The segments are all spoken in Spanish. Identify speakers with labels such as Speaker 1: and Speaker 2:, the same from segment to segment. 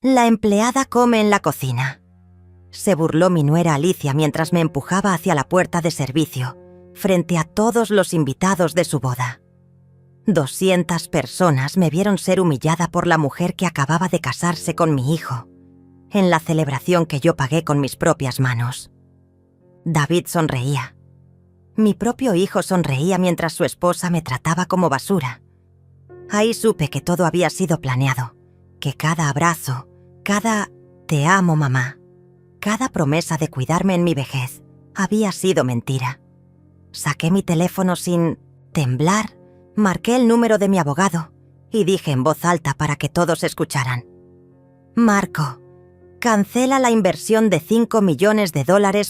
Speaker 1: La empleada come en la cocina. Se burló mi nuera Alicia mientras me empujaba hacia la puerta de servicio, frente a todos los invitados de su boda. 200 personas me vieron ser humillada por la mujer que acababa de casarse con mi hijo, en la celebración que yo pagué con mis propias manos. David sonreía. Mi propio hijo sonreía mientras su esposa me trataba como basura. Ahí supe que todo había sido planeado, que cada abrazo, cada «te amo, mamá», cada promesa de cuidarme en mi vejez había sido mentira. Saqué mi teléfono sin temblar, marqué el número de mi abogado y dije en voz alta para que todos escucharan: «Marco, cancela la inversión de $5 millones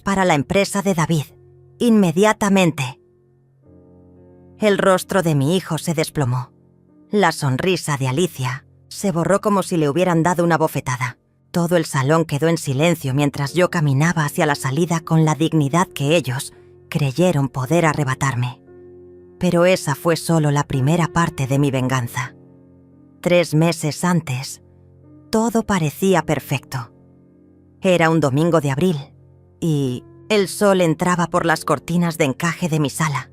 Speaker 1: para la empresa de David, inmediatamente». El rostro de mi hijo se desplomó. La sonrisa de Alicia se borró como si le hubieran dado una bofetada. Todo el salón quedó en silencio mientras yo caminaba hacia la salida con la dignidad que ellos creyeron poder arrebatarme. Pero esa fue solo la primera parte de mi venganza. 3 meses antes, todo parecía perfecto. Era un domingo de abril y el sol entraba por las cortinas de encaje de mi sala.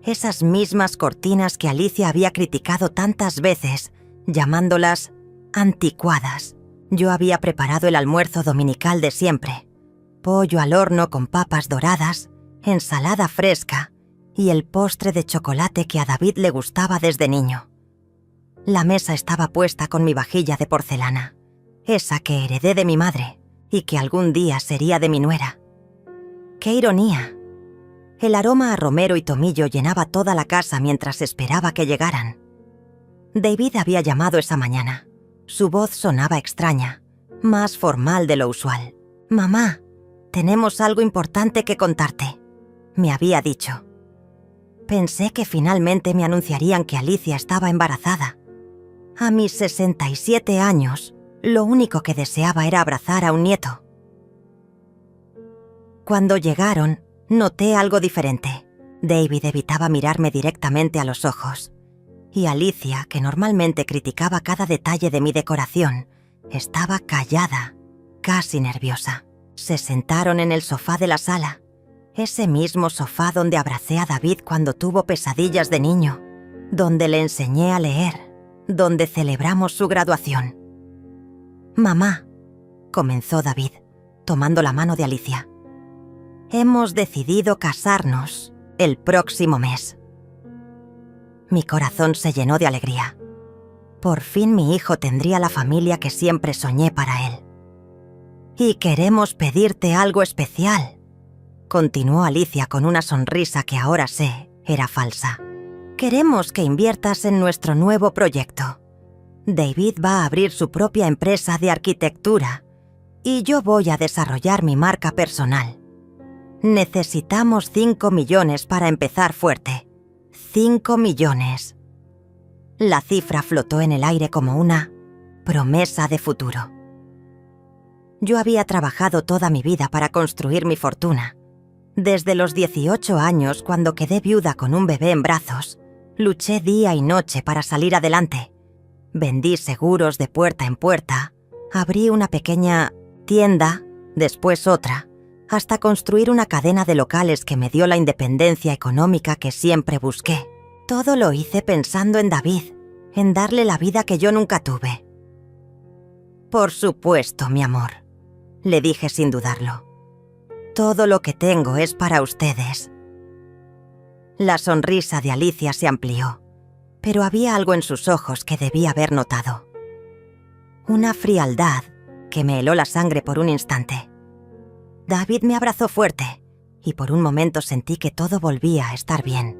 Speaker 1: Esas mismas cortinas que Alicia había criticado tantas veces, llamándolas anticuadas. Yo había preparado el almuerzo dominical de siempre: pollo al horno con papas doradas, ensalada fresca y el postre de chocolate que a David le gustaba desde niño. La mesa estaba puesta con mi vajilla de porcelana, esa que heredé de mi madre y que algún día sería de mi nuera. ¡Qué ironía! El aroma a romero y tomillo llenaba toda la casa mientras esperaba que llegaran. David había llamado esa mañana. Su voz sonaba extraña, más formal de lo usual. «Mamá, tenemos algo importante que contarte», me había dicho. Pensé que finalmente me anunciarían que Alicia estaba embarazada. A mis 67 años, lo único que deseaba era abrazar a un nieto. Cuando llegaron, noté algo diferente. David evitaba mirarme directamente a los ojos. Y Alicia, que normalmente criticaba cada detalle de mi decoración, estaba callada, casi nerviosa. Se sentaron en el sofá de la sala, ese mismo sofá donde abracé a David cuando tuvo pesadillas de niño, donde le enseñé a leer, donde celebramos su graduación. «Mamá», comenzó David, tomando la mano de Alicia, «hemos decidido casarnos el próximo mes». Mi corazón se llenó de alegría. Por fin mi hijo tendría la familia que siempre soñé para él. «Y queremos pedirte algo especial», continuó Alicia con una sonrisa que ahora sé era falsa. «Queremos que inviertas en nuestro nuevo proyecto. David va a abrir su propia empresa de arquitectura y yo voy a desarrollar mi marca personal. Necesitamos 5 millones para empezar fuerte. 5 millones. La cifra flotó en el aire como una promesa de futuro. Yo había trabajado toda mi vida para construir mi fortuna. Desde los 18 años, cuando quedé viuda con un bebé en brazos, luché día y noche para salir adelante. Vendí seguros de puerta en puerta, abrí una pequeña tienda, después otra, hasta construir una cadena de locales que me dio la independencia económica que siempre busqué. Todo lo hice pensando en David, en darle la vida que yo nunca tuve. «Por supuesto, mi amor», le dije sin dudarlo. «Todo lo que tengo es para ustedes». La sonrisa de Alicia se amplió, pero había algo en sus ojos que debía haber notado. Una frialdad que me heló la sangre por un instante. David me abrazó fuerte y por un momento sentí que todo volvía a estar bien,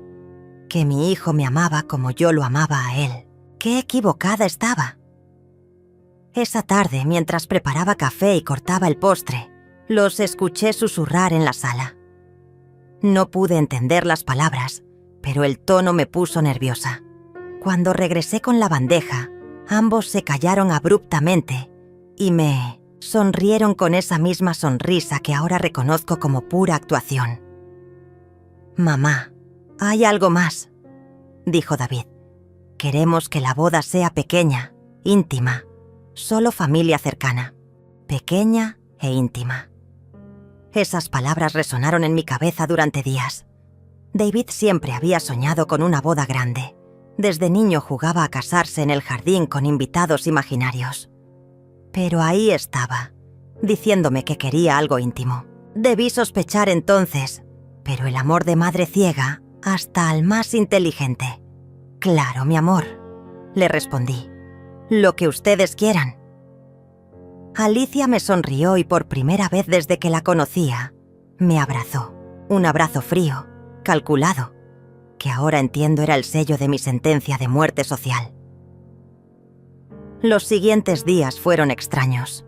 Speaker 1: que mi hijo me amaba como yo lo amaba a él. ¡Qué equivocada estaba! Esa tarde, mientras preparaba café y cortaba el postre, los escuché susurrar en la sala. No pude entender las palabras, pero el tono me puso nerviosa. Cuando regresé con la bandeja, ambos se callaron abruptamente y me sonrieron con esa misma sonrisa que ahora reconozco como pura actuación. «Mamá, hay algo más», dijo David. «Queremos que la boda sea pequeña, íntima, solo familia cercana, pequeña e íntima. Esas palabras resonaron en mi cabeza durante días. David siempre había soñado con una boda grande. Desde niño jugaba a casarse en el jardín con invitados imaginarios. Pero ahí estaba, diciéndome que quería algo íntimo. Debí sospechar entonces, pero el amor de madre ciega hasta al más inteligente. «Claro, mi amor», le respondí. «Lo que ustedes quieran». Alicia me sonrió y por primera vez desde que la conocía, me abrazó. Un abrazo frío, calculado, que ahora entiendo era el sello de mi sentencia de muerte social. Los siguientes días fueron extraños.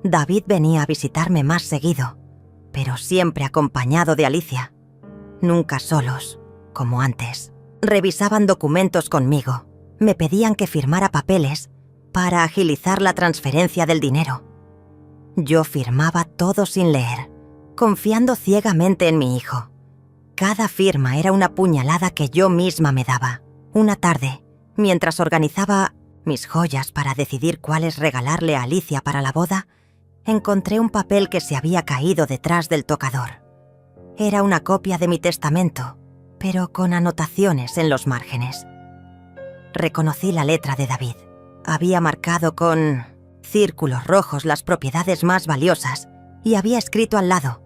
Speaker 1: David venía a visitarme más seguido, pero siempre acompañado de Alicia. Nunca solos, como antes. Revisaban documentos conmigo. Me pedían que firmara papeles para agilizar la transferencia del dinero. Yo firmaba todo sin leer, confiando ciegamente en mi hijo. Cada firma era una puñalada que yo misma me daba. Una tarde, mientras organizaba mis joyas para decidir cuáles regalarle a Alicia para la boda, encontré un papel que se había caído detrás del tocador. Era una copia de mi testamento, pero con anotaciones en los márgenes. Reconocí la letra de David. Había marcado con círculos rojos las propiedades más valiosas y había escrito al lado: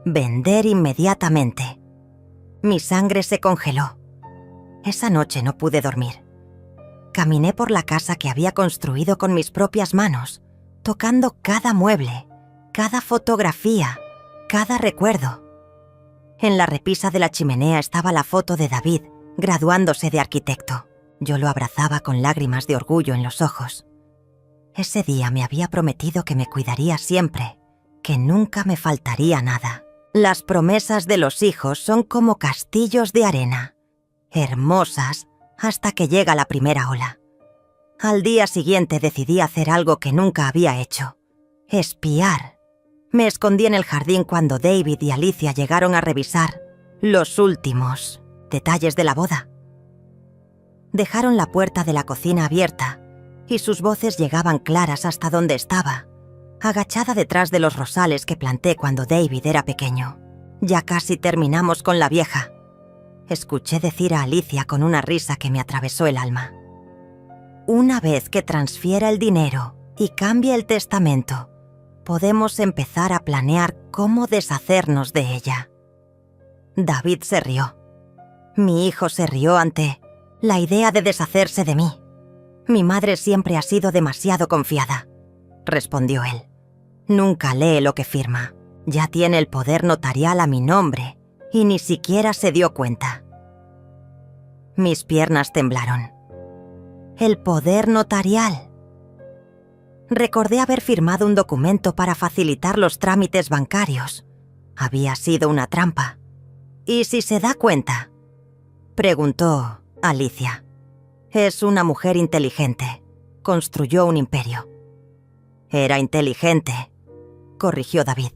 Speaker 1: «Vender inmediatamente». Mi sangre se congeló. Esa noche no pude dormir. Caminé por la casa que había construido con mis propias manos, tocando cada mueble, cada fotografía, cada recuerdo. En la repisa de la chimenea estaba la foto de David, graduándose de arquitecto. Yo lo abrazaba con lágrimas de orgullo en los ojos. Ese día me había prometido que me cuidaría siempre, que nunca me faltaría nada. Las promesas de los hijos son como castillos de arena, hermosas hasta que llega la primera ola. Al día siguiente decidí hacer algo que nunca había hecho: espiar. Me escondí en el jardín cuando David y Alicia llegaron a revisar los últimos detalles de la boda. Dejaron la puerta de la cocina abierta y sus voces llegaban claras hasta donde estaba, agachada detrás de los rosales que planté cuando David era pequeño. «Ya casi terminamos con la vieja», escuché decir a Alicia con una risa que me atravesó el alma. «Una vez que transfiera el dinero y cambie el testamento, podemos empezar a planear cómo deshacernos de ella». David se rió. Mi hijo se rió ante la idea de deshacerse de mí. «Mi madre siempre ha sido demasiado confiada», respondió él. «Nunca lee lo que firma. Ya tiene el poder notarial a mi nombre y ni siquiera se dio cuenta». Mis piernas temblaron. El poder notarial. Recordé haber firmado un documento para facilitar los trámites bancarios. Había sido una trampa. «¿Y si se da cuenta?», preguntó Alicia. «Es una mujer inteligente. Construyó un imperio». «Era inteligente», corrigió David.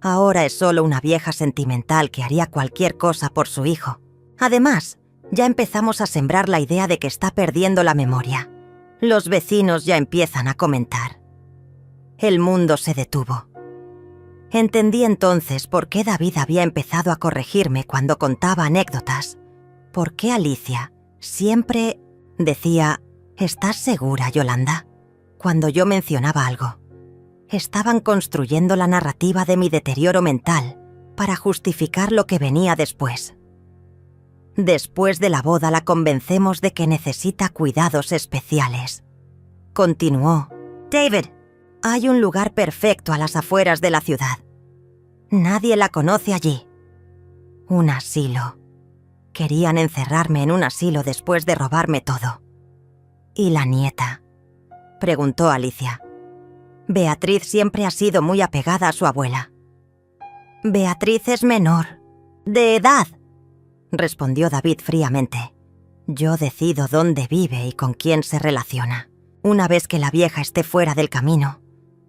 Speaker 1: «Ahora es solo una vieja sentimental que haría cualquier cosa por su hijo. Además, ya empezamos a sembrar la idea de que está perdiendo la memoria. Los vecinos ya empiezan a comentar». El mundo se detuvo. Entendí entonces por qué David había empezado a corregirme cuando contaba anécdotas. Por qué Alicia siempre decía: «¿Estás segura, Yolanda?», cuando yo mencionaba algo. Estaban construyendo la narrativa de mi deterioro mental para justificar lo que venía después. Después de la boda la convencemos de que necesita cuidados especiales. Continuó: «David, hay un lugar perfecto a las afueras de la ciudad. Nadie la conoce allí. Un asilo. Querían encerrarme en un asilo después de robarme todo». «¿Y la nieta?», preguntó Alicia. «Beatriz siempre ha sido muy apegada a su abuela». «Beatriz es menor, de edad», respondió David fríamente. «Yo decido dónde vive y con quién se relaciona. Una vez que la vieja esté fuera del camino,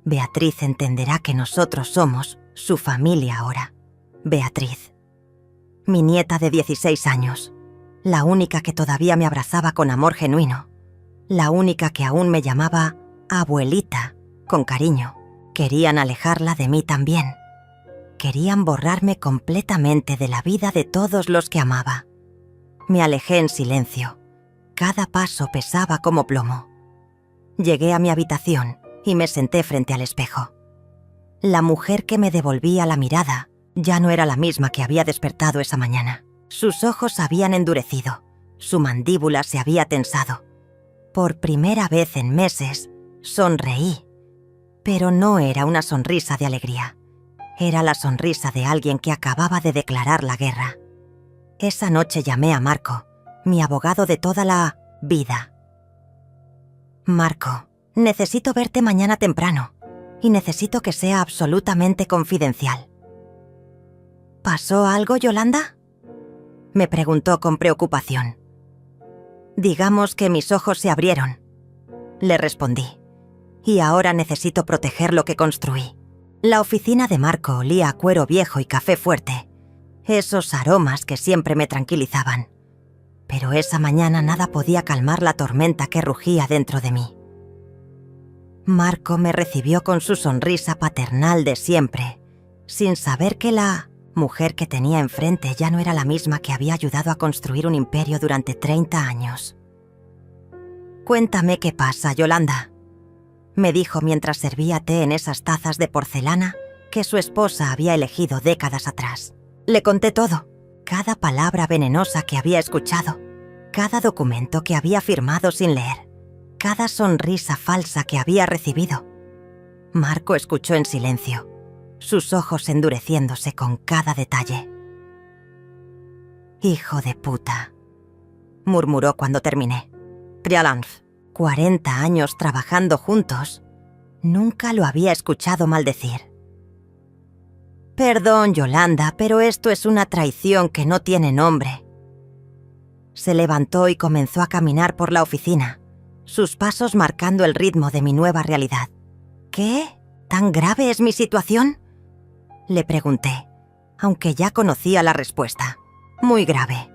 Speaker 1: Beatriz entenderá que nosotros somos su familia ahora. Beatriz, mi nieta de 16 años, la única que todavía me abrazaba con amor genuino, la única que aún me llamaba Abuelita, con cariño. Querían alejarla de mí también. Querían borrarme completamente de la vida de todos los que amaba. Me alejé en silencio. Cada paso pesaba como plomo. Llegué a mi habitación y me senté frente al espejo. La mujer que me devolvía la mirada ya no era la misma que había despertado esa mañana. Sus ojos habían endurecido, su mandíbula se había tensado. Por primera vez en meses, sonreí. Pero no era una sonrisa de alegría. Era la sonrisa de alguien que acababa de declarar la guerra. Esa noche llamé a Marco, mi abogado de toda la vida. Marco, necesito verte mañana temprano y necesito que sea absolutamente confidencial. ¿Pasó algo, Yolanda?, me preguntó con preocupación. Digamos que mis ojos se abrieron, le respondí, y ahora necesito proteger lo que construí. La oficina de Marco olía a cuero viejo y café fuerte, esos aromas que siempre me tranquilizaban. Pero esa mañana nada podía calmar la tormenta que rugía dentro de mí. Marco me recibió con su sonrisa paternal de siempre, sin saber que la mujer que tenía enfrente ya no era la misma que había ayudado a construir un imperio durante 30 años. «Cuéntame qué pasa, Yolanda», me dijo mientras servía té en esas tazas de porcelana que su esposa había elegido décadas atrás. Le conté todo, cada palabra venenosa que había escuchado, cada documento que había firmado sin leer, cada sonrisa falsa que había recibido. Marco escuchó en silencio, sus ojos endureciéndose con cada detalle. «Hijo de puta», murmuró cuando terminé. «Trialanf, 40 años trabajando juntos, nunca lo había escuchado maldecir». «Perdón, Yolanda, pero esto es una traición que no tiene nombre». Se levantó y comenzó a caminar por la oficina, sus pasos marcando el ritmo de mi nueva realidad. «¿Qué? ¿Tan grave es mi situación?», le pregunté, aunque ya conocía la respuesta. «Muy grave»,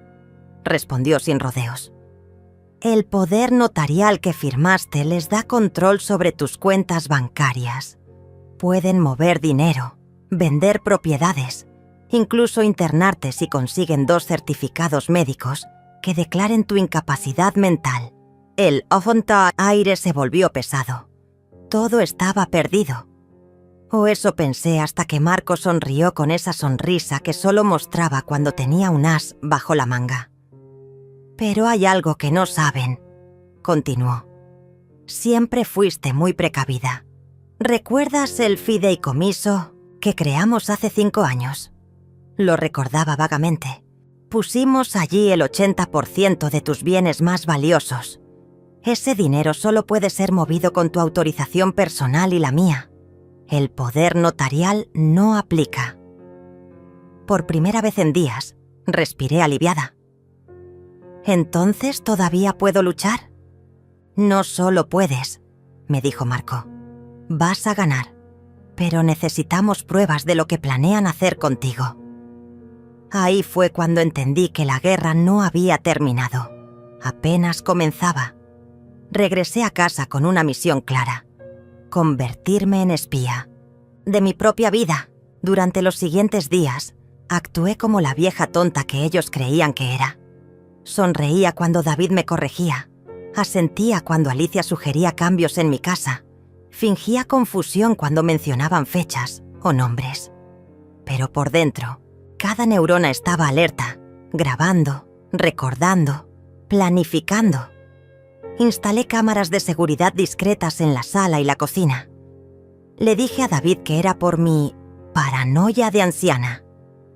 Speaker 1: respondió sin rodeos. «El poder notarial que firmaste les da control sobre tus cuentas bancarias. Pueden mover dinero, vender propiedades, incluso internarte si consiguen 2 certificados médicos que declaren tu incapacidad mental». El aire se volvió pesado. Todo estaba perdido. O eso pensé hasta que Marco sonrió con esa sonrisa que solo mostraba cuando tenía un as bajo la manga. «Pero hay algo que no saben», continuó. «Siempre fuiste muy precavida. ¿Recuerdas el fideicomiso que creamos hace 5 años?» Lo recordaba vagamente. «Pusimos allí el 80% de tus bienes más valiosos. Ese dinero solo puede ser movido con tu autorización personal y la mía. El poder notarial no aplica». Por primera vez en días, respiré aliviada. «¿Entonces todavía puedo luchar?» «No solo puedes», me dijo Marco. «Vas a ganar, pero necesitamos pruebas de lo que planean hacer contigo». Ahí fue cuando entendí que la guerra no había terminado. Apenas comenzaba. Regresé a casa con una misión clara: convertirme en espía. De mi propia vida. Durante los siguientes días, actué como la vieja tonta que ellos creían que era. Sonreía cuando David me corregía, asentía cuando Alicia sugería cambios en mi casa, fingía confusión cuando mencionaban fechas o nombres. Pero por dentro, cada neurona estaba alerta, grabando, recordando, planificando. Instalé cámaras de seguridad discretas en la sala y la cocina. Le dije a David que era por mi paranoia de anciana,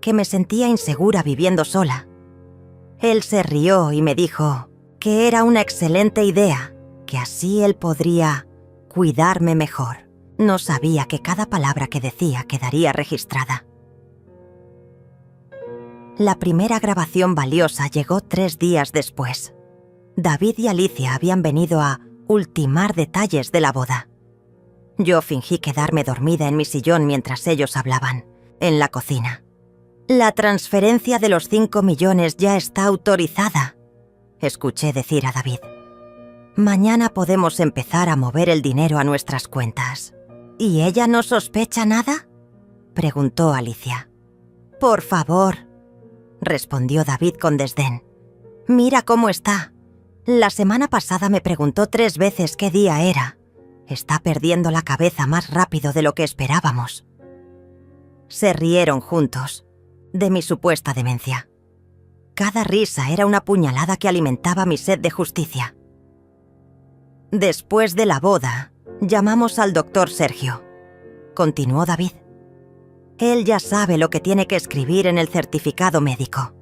Speaker 1: que me sentía insegura viviendo sola. Él se rió y me dijo que era una excelente idea, que así él podría cuidarme mejor. No sabía que cada palabra que decía quedaría registrada. La primera grabación valiosa llegó 3 días después. David y Alicia habían venido a ultimar detalles de la boda. Yo fingí quedarme dormida en mi sillón mientras ellos hablaban, en la cocina. «La transferencia de los 5 millones ya está autorizada», escuché decir a David. Mañana podemos empezar a mover el dinero a nuestras cuentas. ¿Y ella no sospecha nada?, preguntó Alicia. Por favor, respondió David con desdén. Mira cómo está. La semana pasada me preguntó 3 veces qué día era. Está perdiendo la cabeza más rápido de lo que esperábamos. Se rieron juntos de mi supuesta demencia. Cada risa era una puñalada que alimentaba mi sed de justicia. Después de la boda, llamamos al doctor Sergio, continuó David. Él ya sabe lo que tiene que escribir en el certificado médico.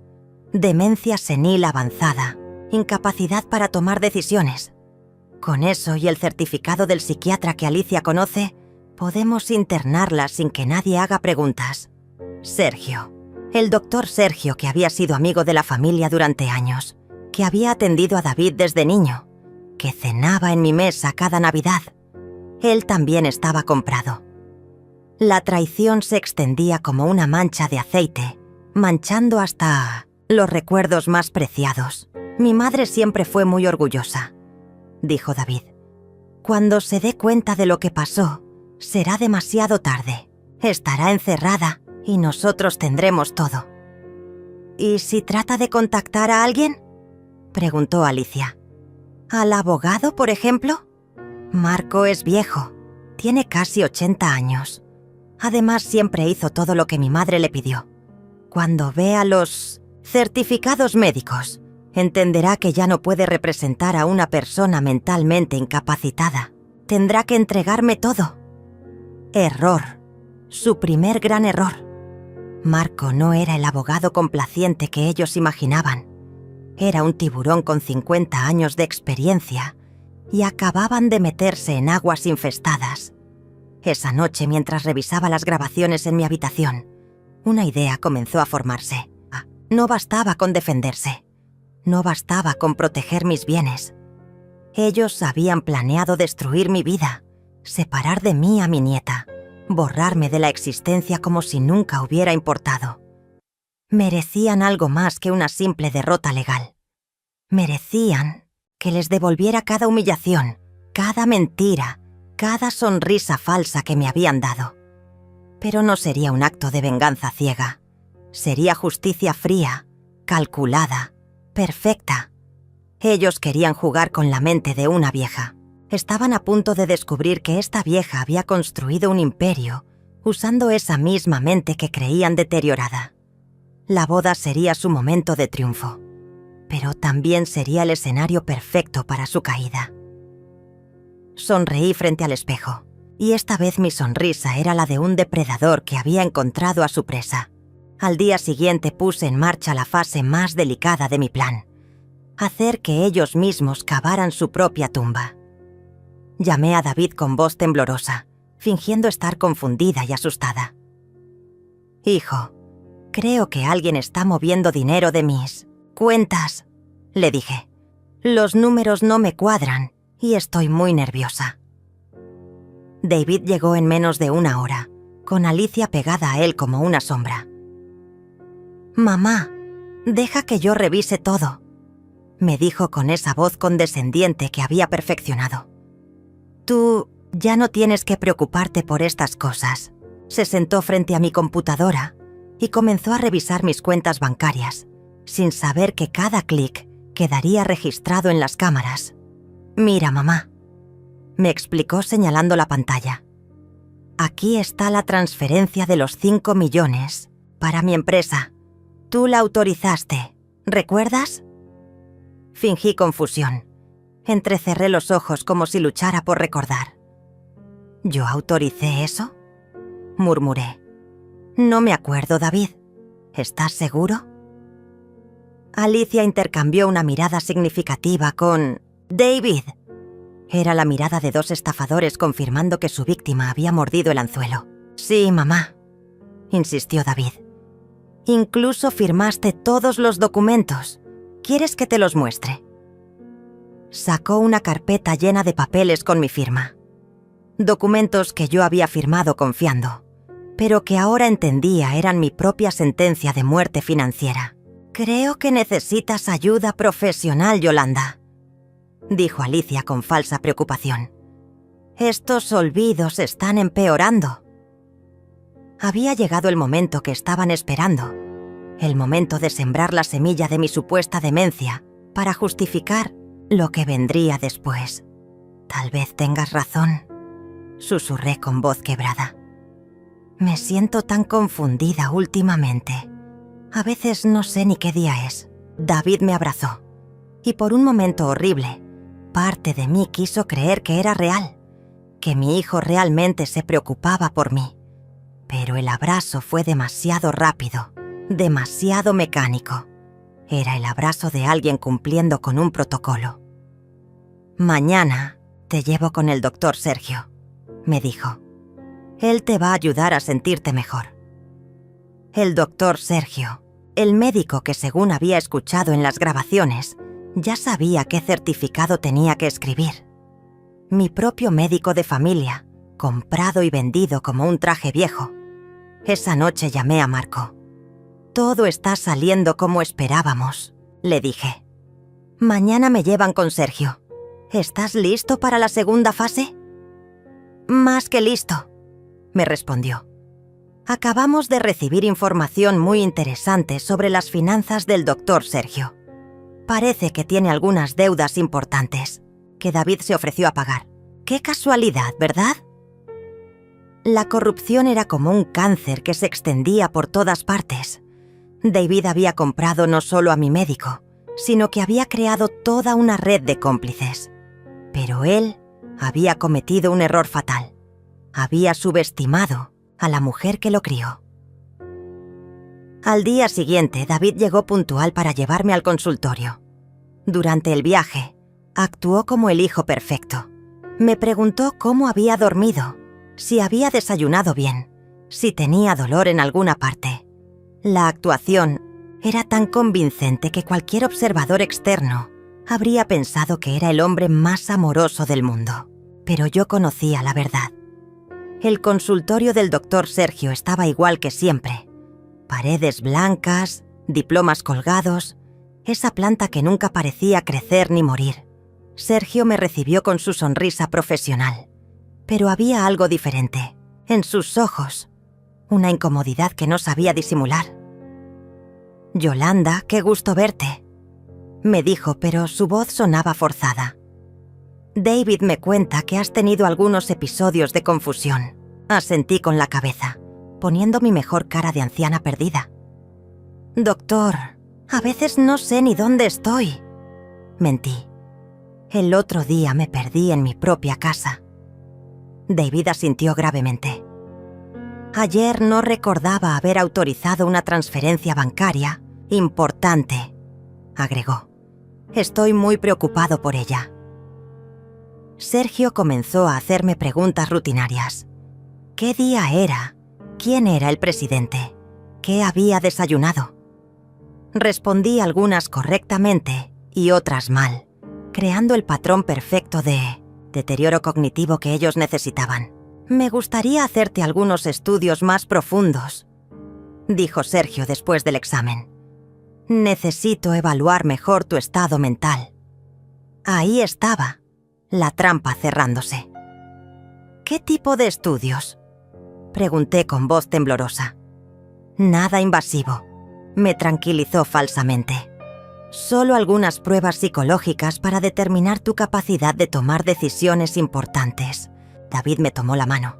Speaker 1: Demencia senil avanzada, incapacidad para tomar decisiones. Con eso y el certificado del psiquiatra que Alicia conoce, podemos internarla sin que nadie haga preguntas. Sergio. El doctor Sergio, que había sido amigo de la familia durante años, que había atendido a David desde niño, que cenaba en mi mesa cada Navidad. Él también estaba comprado. La traición se extendía como una mancha de aceite, manchando hasta los recuerdos más preciados. Mi madre siempre fue muy orgullosa, dijo David. Cuando se dé cuenta de lo que pasó, será demasiado tarde. Estará encerrada y nosotros tendremos todo. ¿Y si trata de contactar a alguien?, preguntó Alicia. ¿Al abogado, por ejemplo? Marco es viejo, tiene casi 80 años. Además, siempre hizo todo lo que mi madre le pidió. Cuando vea los certificados médicos, entenderá que ya no puede representar a una persona mentalmente incapacitada. Tendrá que entregarme todo. Error. Su primer gran error. Marco no era el abogado complaciente que ellos imaginaban. Era un tiburón con 50 años de experiencia y acababan de meterse en aguas infestadas. Esa noche, mientras revisaba las grabaciones en mi habitación, una idea comenzó a formarse. No bastaba con defenderse. No bastaba con proteger mis bienes. Ellos habían planeado destruir mi vida, separar de mí a mi nieta, borrarme de la existencia como si nunca hubiera importado. Merecían algo más que una simple derrota legal. Merecían que les devolviera cada humillación, cada mentira, cada sonrisa falsa que me habían dado. Pero no sería un acto de venganza ciega. Sería justicia fría, calculada, perfecta. Ellos querían jugar con la mente de una vieja. Estaban a punto de descubrir que esta vieja había construido un imperio usando esa misma mente que creían deteriorada. La boda sería su momento de triunfo, pero también sería el escenario perfecto para su caída. Sonreí frente al espejo, y esta vez mi sonrisa era la de un depredador que había encontrado a su presa. Al día siguiente puse en marcha la fase más delicada de mi plan: hacer que ellos mismos cavaran su propia tumba. Llamé a David con voz temblorosa, fingiendo estar confundida y asustada. «Hijo, creo que alguien está moviendo dinero de mis cuentas», le dije. «Los números no me cuadran y estoy muy nerviosa». David llegó en menos de 1 hora, con Alicia pegada a él como una sombra. «Mamá, deja que yo revise todo», me dijo con esa voz condescendiente que había perfeccionado. «Tú ya no tienes que preocuparte por estas cosas». Se sentó frente a mi computadora y comenzó a revisar mis cuentas bancarias, sin saber que cada clic quedaría registrado en las cámaras. «Mira, mamá», me explicó señalando la pantalla. «Aquí está la transferencia de los 5 millones para mi empresa. Tú la autorizaste, ¿recuerdas?» Fingí confusión. Entrecerré los ojos como si luchara por recordar. «¿Yo autoricé eso?», murmuré. «No me acuerdo, David. ¿Estás seguro?». Alicia intercambió una mirada significativa con «David». Era la mirada de 2 estafadores confirmando que su víctima había mordido el anzuelo. «Sí, mamá», insistió David. «Incluso firmaste todos los documentos. ¿Quieres que te los muestre?». Sacó una carpeta llena de papeles con mi firma. Documentos que yo había firmado confiando, pero que ahora entendía eran mi propia sentencia de muerte financiera. «Creo que necesitas ayuda profesional, Yolanda». dijo Alicia con falsa preocupación. «Estos olvidos están empeorando». Había llegado el momento que estaban esperando, el momento de sembrar la semilla de mi supuesta demencia para justificar lo que vendría después. «Tal vez tengas razón», susurré con voz quebrada. «Me siento tan confundida últimamente. A veces no sé ni qué día es». David me abrazó, y por un momento horrible, parte de mí quiso creer que era real, que mi hijo realmente se preocupaba por mí. Pero el abrazo fue demasiado rápido, demasiado mecánico. Era el abrazo de alguien cumpliendo con un protocolo. «Mañana te llevo con el doctor Sergio», me dijo. «Él te va a ayudar a sentirte mejor». El doctor Sergio, el médico que según había escuchado en las grabaciones, ya sabía qué certificado tenía que escribir. Mi propio médico de familia, comprado y vendido como un traje viejo. Esa noche llamé a Marco. «Todo está saliendo como esperábamos», le dije. «Mañana me llevan con Sergio. ¿Estás listo para la segunda fase?» «Más que listo», me respondió. «Acabamos de recibir información muy interesante sobre las finanzas del doctor Sergio. Parece que tiene algunas deudas importantes, que David se ofreció a pagar. Qué casualidad, ¿verdad?» La corrupción era como un cáncer que se extendía por todas partes. David había comprado no solo a mi médico, sino que había creado toda una red de cómplices. Pero él había cometido un error fatal. Había subestimado a la mujer que lo crió. Al día siguiente, David llegó puntual para llevarme al consultorio. Durante el viaje, actuó como el hijo perfecto. Me preguntó cómo había dormido, si había desayunado bien, si tenía dolor en alguna parte. La actuación era tan convincente que cualquier observador externo habría pensado que era el hombre más amoroso del mundo. Pero yo conocía la verdad. El consultorio del doctor Sergio estaba igual que siempre. Paredes blancas, diplomas colgados, esa planta que nunca parecía crecer ni morir. Sergio me recibió con su sonrisa profesional. Pero había algo diferente. En sus ojos, una incomodidad que no sabía disimular. «Yolanda, qué gusto verte», me dijo, pero su voz sonaba forzada. «David me cuenta que has tenido algunos episodios de confusión», asentí con la cabeza, poniendo mi mejor cara de anciana perdida. «Doctor, a veces no sé ni dónde estoy», mentí. «El otro día me perdí en mi propia casa». David asintió gravemente. «Ayer no recordaba haber autorizado una transferencia bancaria importante», agregó. «Estoy muy preocupado por ella». Sergio comenzó a hacerme preguntas rutinarias. ¿Qué día era? ¿Quién era el presidente? ¿Qué había desayunado? Respondí algunas correctamente y otras mal, creando el patrón perfecto de deterioro cognitivo que ellos necesitaban. «Me gustaría hacerte algunos estudios más profundos», dijo Sergio después del examen. «Necesito evaluar mejor tu estado mental». Ahí estaba, la trampa cerrándose. «¿Qué tipo de estudios?», pregunté con voz temblorosa. «Nada invasivo», me tranquilizó falsamente. «Solo algunas pruebas psicológicas para determinar tu capacidad de tomar decisiones importantes». David me tomó la mano.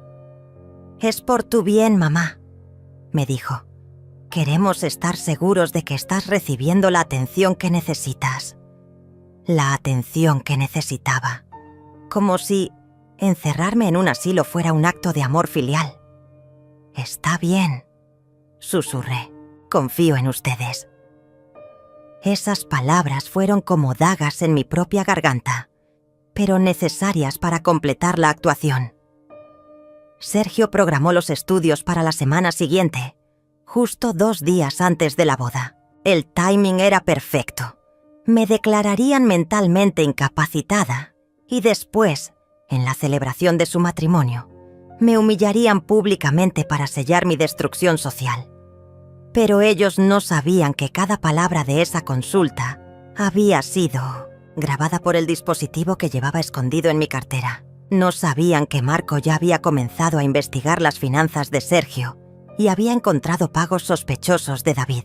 Speaker 1: «Es por tu bien, mamá», me dijo. «Queremos estar seguros de que estás recibiendo la atención que necesitas». La atención que necesitaba. Como si encerrarme en un asilo fuera un acto de amor filial. «Está bien», susurré. «Confío en ustedes». Esas palabras fueron como dagas en mi propia garganta, pero necesarias para completar la actuación. Sergio programó los estudios para la semana siguiente, justo 2 días antes de la boda. El timing era perfecto. Me declararían mentalmente incapacitada y después, en la celebración de su matrimonio, me humillarían públicamente para sellar mi destrucción social. Pero ellos no sabían que cada palabra de esa consulta había sido grabada por el dispositivo que llevaba escondido en mi cartera. No sabían que Marco ya había comenzado a investigar las finanzas de Sergio y había encontrado pagos sospechosos de David.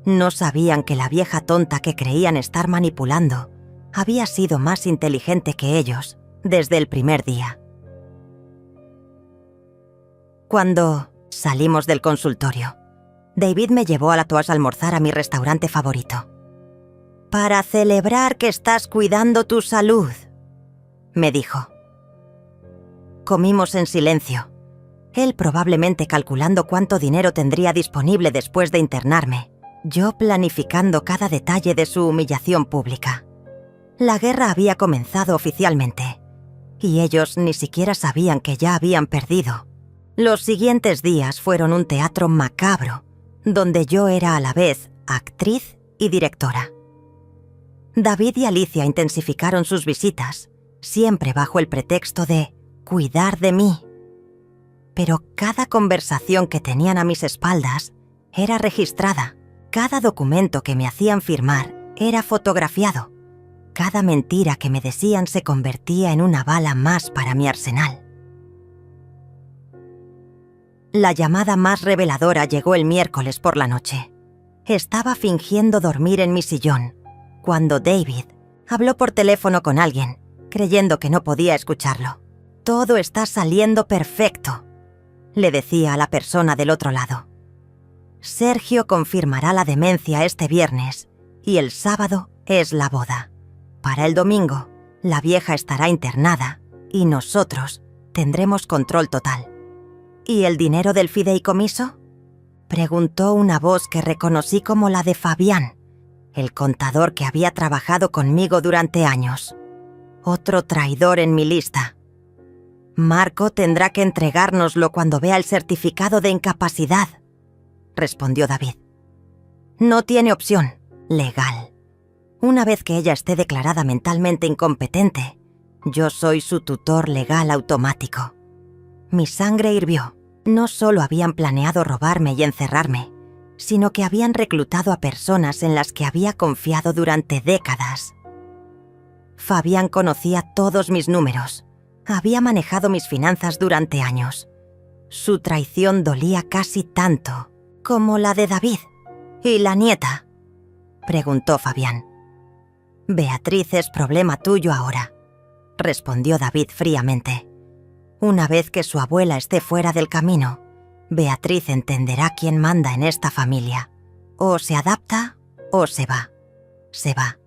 Speaker 1: No sabían que la vieja tonta que creían estar manipulando había sido más inteligente que ellos desde el primer día. Cuando salimos del consultorio, David me llevó a la Tours a almorzar a mi restaurante favorito. «Para celebrar que estás cuidando tu salud», me dijo. Comimos en silencio, él probablemente calculando cuánto dinero tendría disponible después de internarme, yo planificando cada detalle de su humillación pública. La guerra había comenzado oficialmente, y ellos ni siquiera sabían que ya habían perdido. Los siguientes días fueron un teatro macabro, donde yo era a la vez actriz y directora. David y Alicia intensificaron sus visitas, siempre bajo el pretexto de cuidar de mí. Pero cada conversación que tenían a mis espaldas era registrada, cada documento que me hacían firmar era fotografiado, cada mentira que me decían se convertía en una bala más para mi arsenal. La llamada más reveladora llegó el miércoles por la noche. Estaba fingiendo dormir en mi sillón, cuando David habló por teléfono con alguien, creyendo que no podía escucharlo. «Todo está saliendo perfecto», le decía a la persona del otro lado. «Sergio confirmará la demencia este viernes y el sábado es la boda. Para el domingo, la vieja estará internada y nosotros tendremos control total». «¿Y el dinero del fideicomiso?», preguntó una voz que reconocí como la de Fabián, el contador que había trabajado conmigo durante años. Otro traidor en mi lista. «Marco tendrá que entregárnoslo cuando vea el certificado de incapacidad», respondió David. «No tiene opción legal. Una vez que ella esté declarada mentalmente incompetente, yo soy su tutor legal automático». Mi sangre hirvió. No solo habían planeado robarme y encerrarme, sino que habían reclutado a personas en las que había confiado durante décadas. Fabián conocía todos mis números. Había manejado mis finanzas durante años. Su traición dolía casi tanto como la de David. «¿Y la nieta?», preguntó Fabián. «Beatriz es problema tuyo ahora», respondió David fríamente. «Una vez que su abuela esté fuera del camino, Beatriz entenderá quién manda en esta familia. O se adapta o se va. Se va».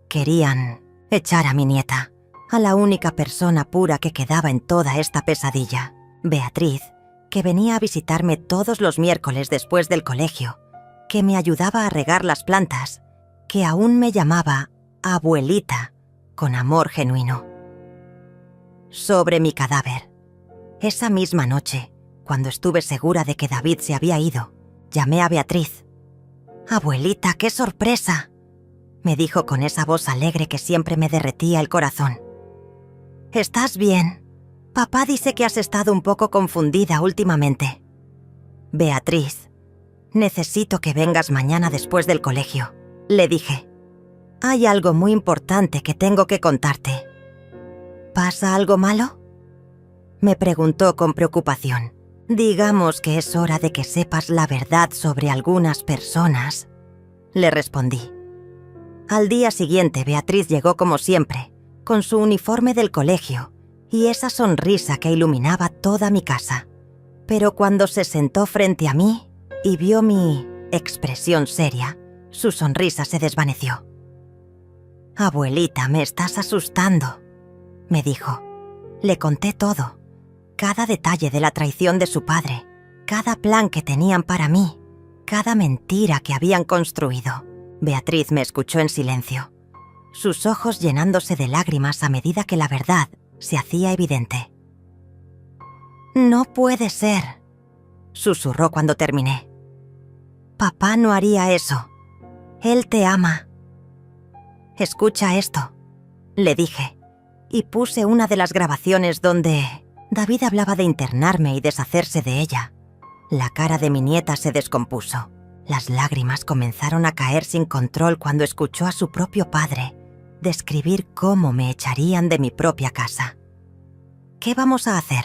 Speaker 1: Querían echar a mi nieta, a la única persona pura que quedaba en toda esta pesadilla. Beatriz, que venía a visitarme todos los miércoles después del colegio, que me ayudaba a regar las plantas, que aún me llamaba abuelita con amor genuino. Sobre mi cadáver. Esa misma noche, cuando estuve segura de que David se había ido, llamé a Beatriz. «Abuelita, qué sorpresa», me dijo con esa voz alegre que siempre me derretía el corazón. «¿Estás bien? Papá dice que has estado un poco confundida últimamente». «Beatriz, necesito que vengas mañana después del colegio», le dije. «Hay algo muy importante que tengo que contarte». «¿Pasa algo malo?», me preguntó con preocupación. «Digamos que es hora de que sepas la verdad sobre algunas personas», le respondí. Al día siguiente, Beatriz llegó como siempre, con su uniforme del colegio y esa sonrisa que iluminaba toda mi casa. Pero cuando se sentó frente a mí y vio mi expresión seria, su sonrisa se desvaneció. «Abuelita, me estás asustando», me dijo. Le conté todo, cada detalle de la traición de su padre, cada plan que tenían para mí, cada mentira que habían construido. Beatriz me escuchó en silencio, sus ojos llenándose de lágrimas a medida que la verdad se hacía evidente. «No puede ser», susurró cuando terminé. «Papá no haría eso. Él te ama». «Escucha esto», le dije, y puse una de las grabaciones donde David hablaba de internarme y deshacerse de ella. La cara de mi nieta se descompuso. Las lágrimas comenzaron a caer sin control cuando escuchó a su propio padre describir cómo me echarían de mi propia casa. «¿Qué vamos a hacer?»,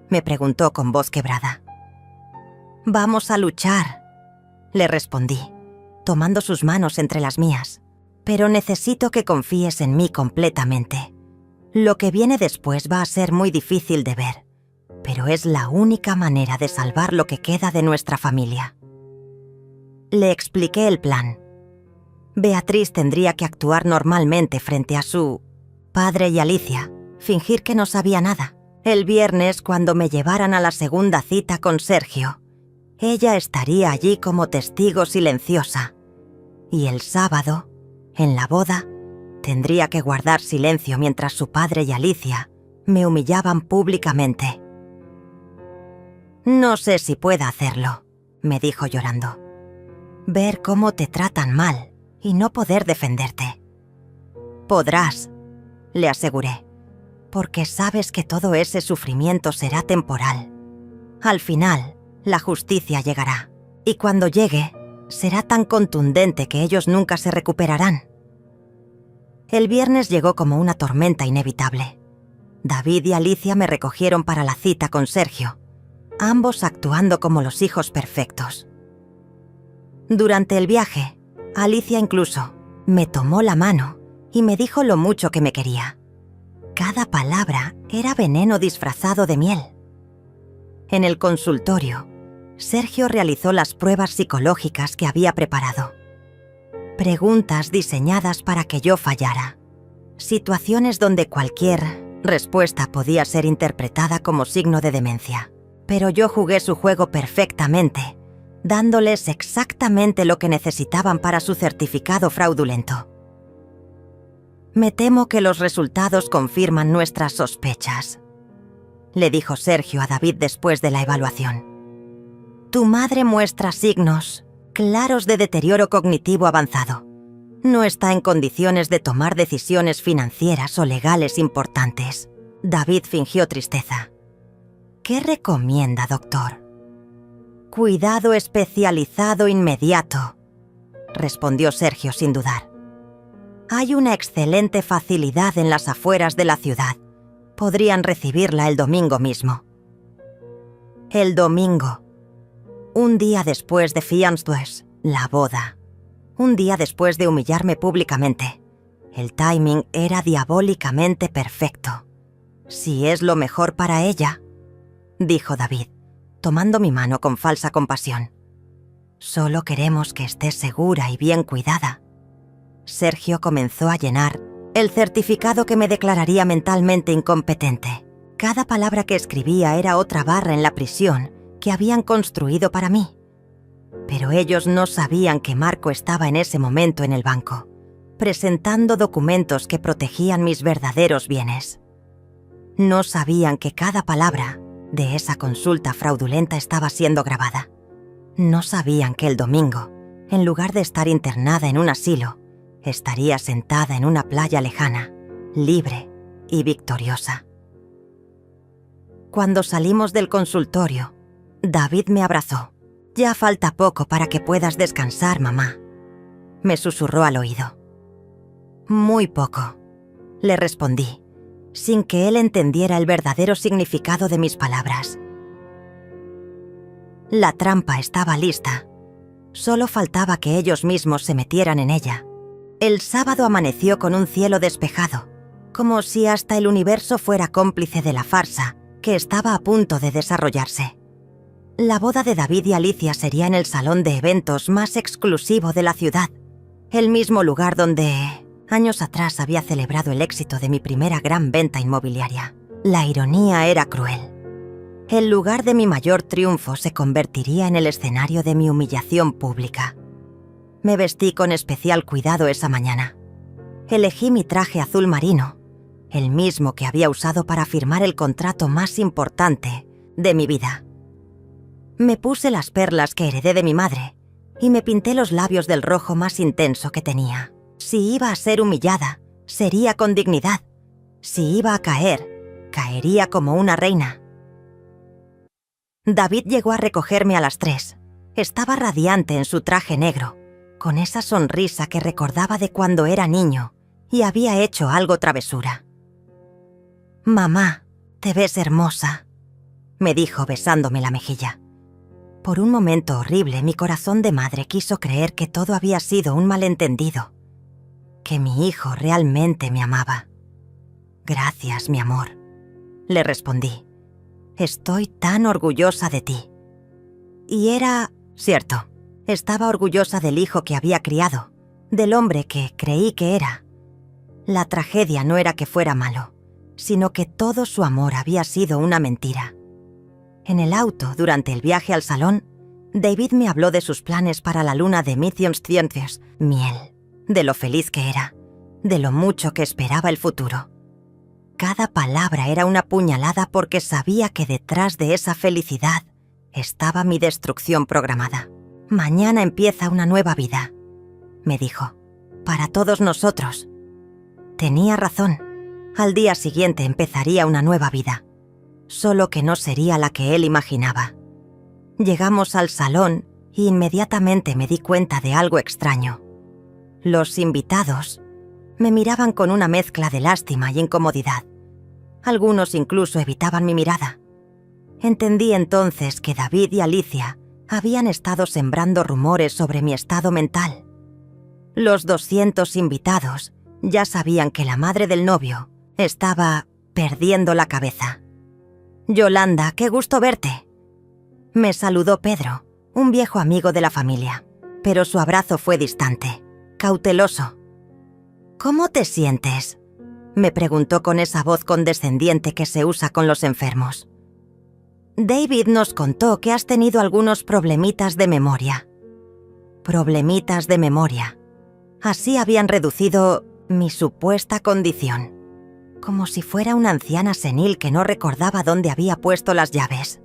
Speaker 1: me preguntó con voz quebrada. «Vamos a luchar», le respondí, tomando sus manos entre las mías. «Pero necesito que confíes en mí completamente. Lo que viene después va a ser muy difícil de ver, pero es la única manera de salvar lo que queda de nuestra familia». Le expliqué el plan. Beatriz tendría que actuar normalmente frente a su padre y Alicia, fingir que no sabía nada. El viernes, cuando me llevaran a la segunda cita con Sergio, ella estaría allí como testigo silenciosa. Y el sábado, en la boda, tendría que guardar silencio mientras su padre y Alicia me humillaban públicamente. «No sé si pueda hacerlo», me dijo llorando. «Ver cómo te tratan mal y no poder defenderte». «Podrás», le aseguré, «porque sabes que todo ese sufrimiento será temporal. Al final, la justicia llegará, y cuando llegue, será tan contundente que ellos nunca se recuperarán». El viernes llegó como una tormenta inevitable. David y Alicia me recogieron para la cita con Sergio, ambos actuando como los hijos perfectos. Durante el viaje, Alicia incluso me tomó la mano y me dijo lo mucho que me quería. Cada palabra era veneno disfrazado de miel. En el consultorio, Sergio realizó las pruebas psicológicas que había preparado. Preguntas diseñadas para que yo fallara. Situaciones donde cualquier respuesta podía ser interpretada como signo de demencia. Pero yo jugué su juego perfectamente, dándoles exactamente lo que necesitaban para su certificado fraudulento. «Me temo que los resultados confirman nuestras sospechas», le dijo Sergio a David después de la evaluación. «Tu madre muestra signos claros de deterioro cognitivo avanzado. No está en condiciones de tomar decisiones financieras o legales importantes». David fingió tristeza. «¿Qué recomienda, doctor?» «Cuidado especializado inmediato», respondió Sergio sin dudar. «Hay una excelente facilidad en las afueras de la ciudad. Podrían recibirla el domingo mismo». El domingo. Un día después de Fiançailles, la boda. Un día después de humillarme públicamente. El timing era diabólicamente perfecto. «Si es lo mejor para ella», dijo David, tomando mi mano con falsa compasión. «Solo queremos que estés segura y bien cuidada». Sergio comenzó a llenar el certificado que me declararía mentalmente incompetente. Cada palabra que escribía era otra barra en la prisión que habían construido para mí. Pero ellos no sabían que Marco estaba en ese momento en el banco, presentando documentos que protegían mis verdaderos bienes. No sabían que cada palabra de esa consulta fraudulenta estaba siendo grabada. No sabían que el domingo, en lugar de estar internada en un asilo, estaría sentada en una playa lejana, libre y victoriosa. Cuando salimos del consultorio, David me abrazó. «Ya falta poco para que puedas descansar, mamá», me susurró al oído. «Muy poco», le respondí, sin que él entendiera el verdadero significado de mis palabras. La trampa estaba lista. Solo faltaba que ellos mismos se metieran en ella. El sábado amaneció con un cielo despejado, como si hasta el universo fuera cómplice de la farsa que estaba a punto de desarrollarse. La boda de David y Alicia sería en el salón de eventos más exclusivo de la ciudad, el mismo lugar donde años atrás había celebrado el éxito de mi primera gran venta inmobiliaria. La ironía era cruel. El lugar de mi mayor triunfo se convertiría en el escenario de mi humillación pública. Me vestí con especial cuidado esa mañana. Elegí mi traje azul marino, el mismo que había usado para firmar el contrato más importante de mi vida. Me puse las perlas que heredé de mi madre y me pinté los labios del rojo más intenso que tenía. Si iba a ser humillada, sería con dignidad. Si iba a caer, caería como una reina. David llegó a recogerme a las 3. Estaba radiante en su traje negro, con esa sonrisa que recordaba de cuando era niño y había hecho algo travesura. «Mamá, te ves hermosa», me dijo besándome la mejilla. Por un momento horrible, mi corazón de madre quiso creer que todo había sido un malentendido, que mi hijo realmente me amaba. «Gracias, mi amor», le respondí. «Estoy tan orgullosa de ti». Y era cierto, estaba orgullosa del hijo que había criado, del hombre que creí que era. La tragedia no era que fuera malo, sino que todo su amor había sido una mentira. En el auto, durante el viaje al salón, David me habló de sus planes para la luna de Miel, de lo feliz que era, de lo mucho que esperaba el futuro. Cada palabra era una puñalada porque sabía que detrás de esa felicidad estaba mi destrucción programada. «Mañana empieza una nueva vida», me dijo, «para todos nosotros». Tenía razón. Al día siguiente empezaría una nueva vida, solo que no sería la que él imaginaba. Llegamos al salón y inmediatamente me di cuenta de algo extraño. Los invitados me miraban con una mezcla de lástima y incomodidad. Algunos incluso evitaban mi mirada. Entendí entonces que David y Alicia habían estado sembrando rumores sobre mi estado mental. Los 200 invitados ya sabían que la madre del novio estaba perdiendo la cabeza. «Yolanda, qué gusto verte», me saludó Pedro, un viejo amigo de la familia, pero su abrazo fue distante, cauteloso. «¿Cómo te sientes?», me preguntó con esa voz condescendiente que se usa con los enfermos. «David nos contó que has tenido algunos problemitas de memoria». Problemitas de memoria. Así habían reducido mi supuesta condición, como si fuera una anciana senil que no recordaba dónde había puesto las llaves.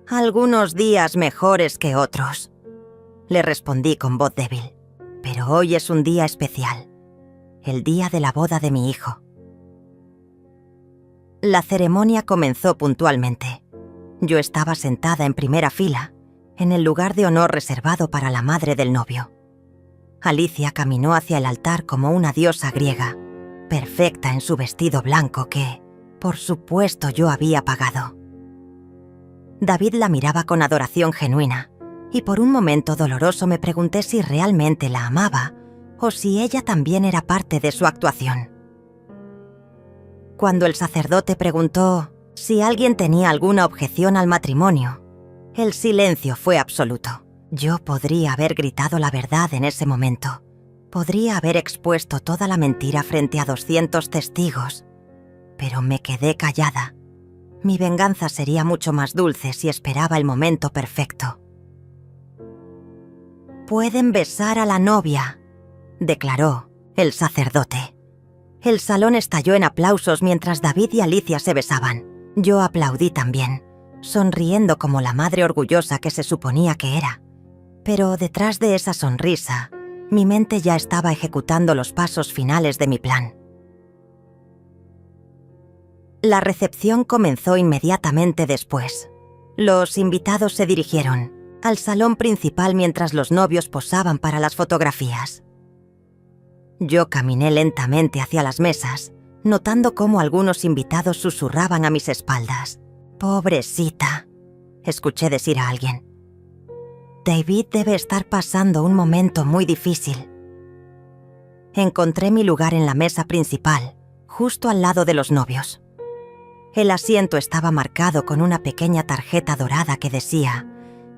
Speaker 1: «Algunos días mejores que otros», le respondí con voz débil. «Pero hoy es un día especial, el día de la boda de mi hijo». La ceremonia comenzó puntualmente. Yo estaba sentada en primera fila, en el lugar de honor reservado para la madre del novio. Alicia caminó hacia el altar como una diosa griega, perfecta en su vestido blanco que, por supuesto, yo había pagado. David la miraba con adoración genuina, y por un momento doloroso me pregunté si realmente la amaba o si ella también era parte de su actuación. Cuando el sacerdote preguntó si alguien tenía alguna objeción al matrimonio, el silencio fue absoluto. Yo podría haber gritado la verdad en ese momento. Podría haber expuesto toda la mentira frente a 200 testigos, pero me quedé callada. Mi venganza sería mucho más dulce si esperaba el momento perfecto. «Pueden besar a la novia», declaró el sacerdote. El salón estalló en aplausos mientras David y Alicia se besaban. Yo aplaudí también, sonriendo como la madre orgullosa que se suponía que era. Pero detrás de esa sonrisa, mi mente ya estaba ejecutando los pasos finales de mi plan. La recepción comenzó inmediatamente después. Los invitados se dirigieron al salón principal mientras los novios posaban para las fotografías. Yo caminé lentamente hacia las mesas, notando cómo algunos invitados susurraban a mis espaldas. «Pobrecita», escuché decir a alguien. «David debe estar pasando un momento muy difícil». Encontré mi lugar en la mesa principal, justo al lado de los novios. El asiento estaba marcado con una pequeña tarjeta dorada que decía: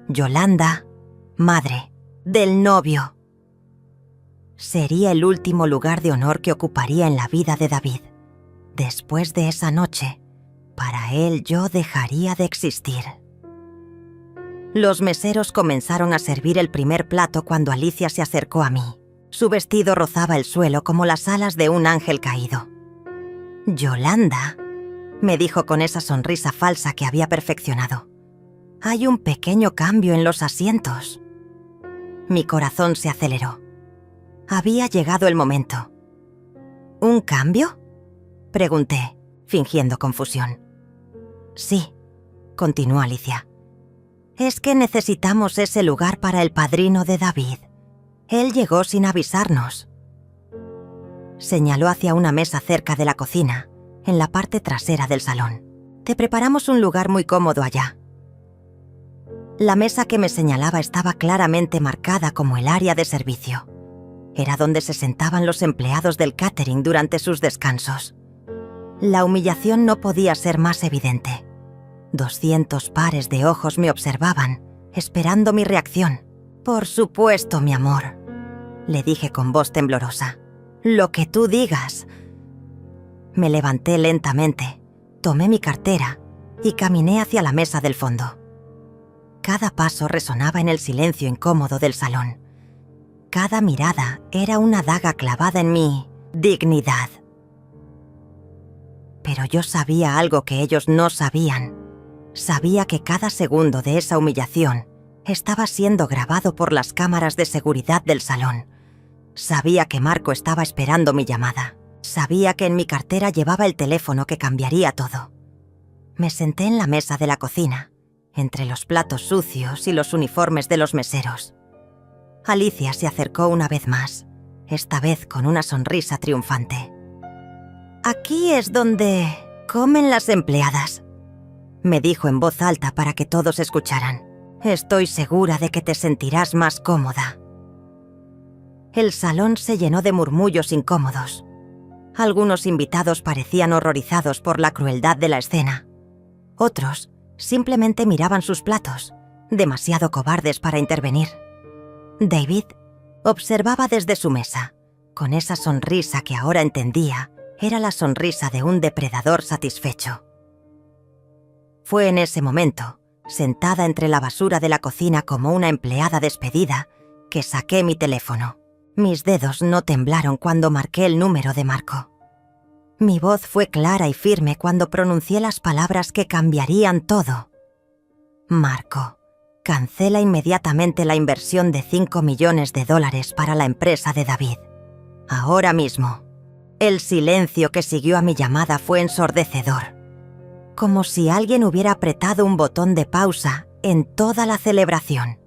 Speaker 1: «Yolanda, madre del novio». Sería el último lugar de honor que ocuparía en la vida de David. Después de esa noche, para él yo dejaría de existir. Los meseros comenzaron a servir el primer plato cuando Alicia se acercó a mí. Su vestido rozaba el suelo como las alas de un ángel caído. «Yolanda», me dijo con esa sonrisa falsa que había perfeccionado. «Hay un pequeño cambio en los asientos». Mi corazón se aceleró. Había llegado el momento. «¿Un cambio?», pregunté, fingiendo confusión. «Sí», continuó Alicia. «Es que necesitamos ese lugar para el padrino de David. Él llegó sin avisarnos». Señaló hacia una mesa cerca de la cocina, en la parte trasera del salón. Te preparamos un lugar muy cómodo allá. La mesa que me señalaba estaba claramente marcada como el área de servicio. Era donde se sentaban los empleados del catering durante sus descansos. La humillación no podía ser más evidente. 200 pares de ojos me observaban, esperando mi reacción. «Por supuesto, mi amor», le dije con voz temblorosa. «Lo que tú digas». Me levanté lentamente, tomé mi cartera y caminé hacia la mesa del fondo. Cada paso resonaba en el silencio incómodo del salón. Cada mirada era una daga clavada en mi dignidad. Pero yo sabía algo que ellos no sabían. Sabía que cada segundo de esa humillación estaba siendo grabado por las cámaras de seguridad del salón. Sabía que Marco estaba esperando mi llamada. Sabía que en mi cartera llevaba el teléfono que cambiaría todo. Me senté en la mesa de la cocina, entre los platos sucios y los uniformes de los meseros. Alicia se acercó una vez más, esta vez con una sonrisa triunfante. «Aquí es donde comen las empleadas», me dijo en voz alta para que todos escucharan. «Estoy segura de que te sentirás más cómoda». El salón se llenó de murmullos incómodos. Algunos invitados parecían horrorizados por la crueldad de la escena. Otros simplemente miraban sus platos, demasiado cobardes para intervenir. David observaba desde su mesa, con esa sonrisa que ahora entendía era la sonrisa de un depredador satisfecho. Fue en ese momento, sentada entre la basura de la cocina como una empleada despedida, que saqué mi teléfono. Mis dedos no temblaron cuando marqué el número de Marco. Mi voz fue clara y firme cuando pronuncié las palabras que cambiarían todo. «Marco, cancela inmediatamente la inversión de $5 millones para la empresa de David. Ahora mismo». El silencio que siguió a mi llamada fue ensordecedor, como si alguien hubiera apretado un botón de pausa en toda la celebración.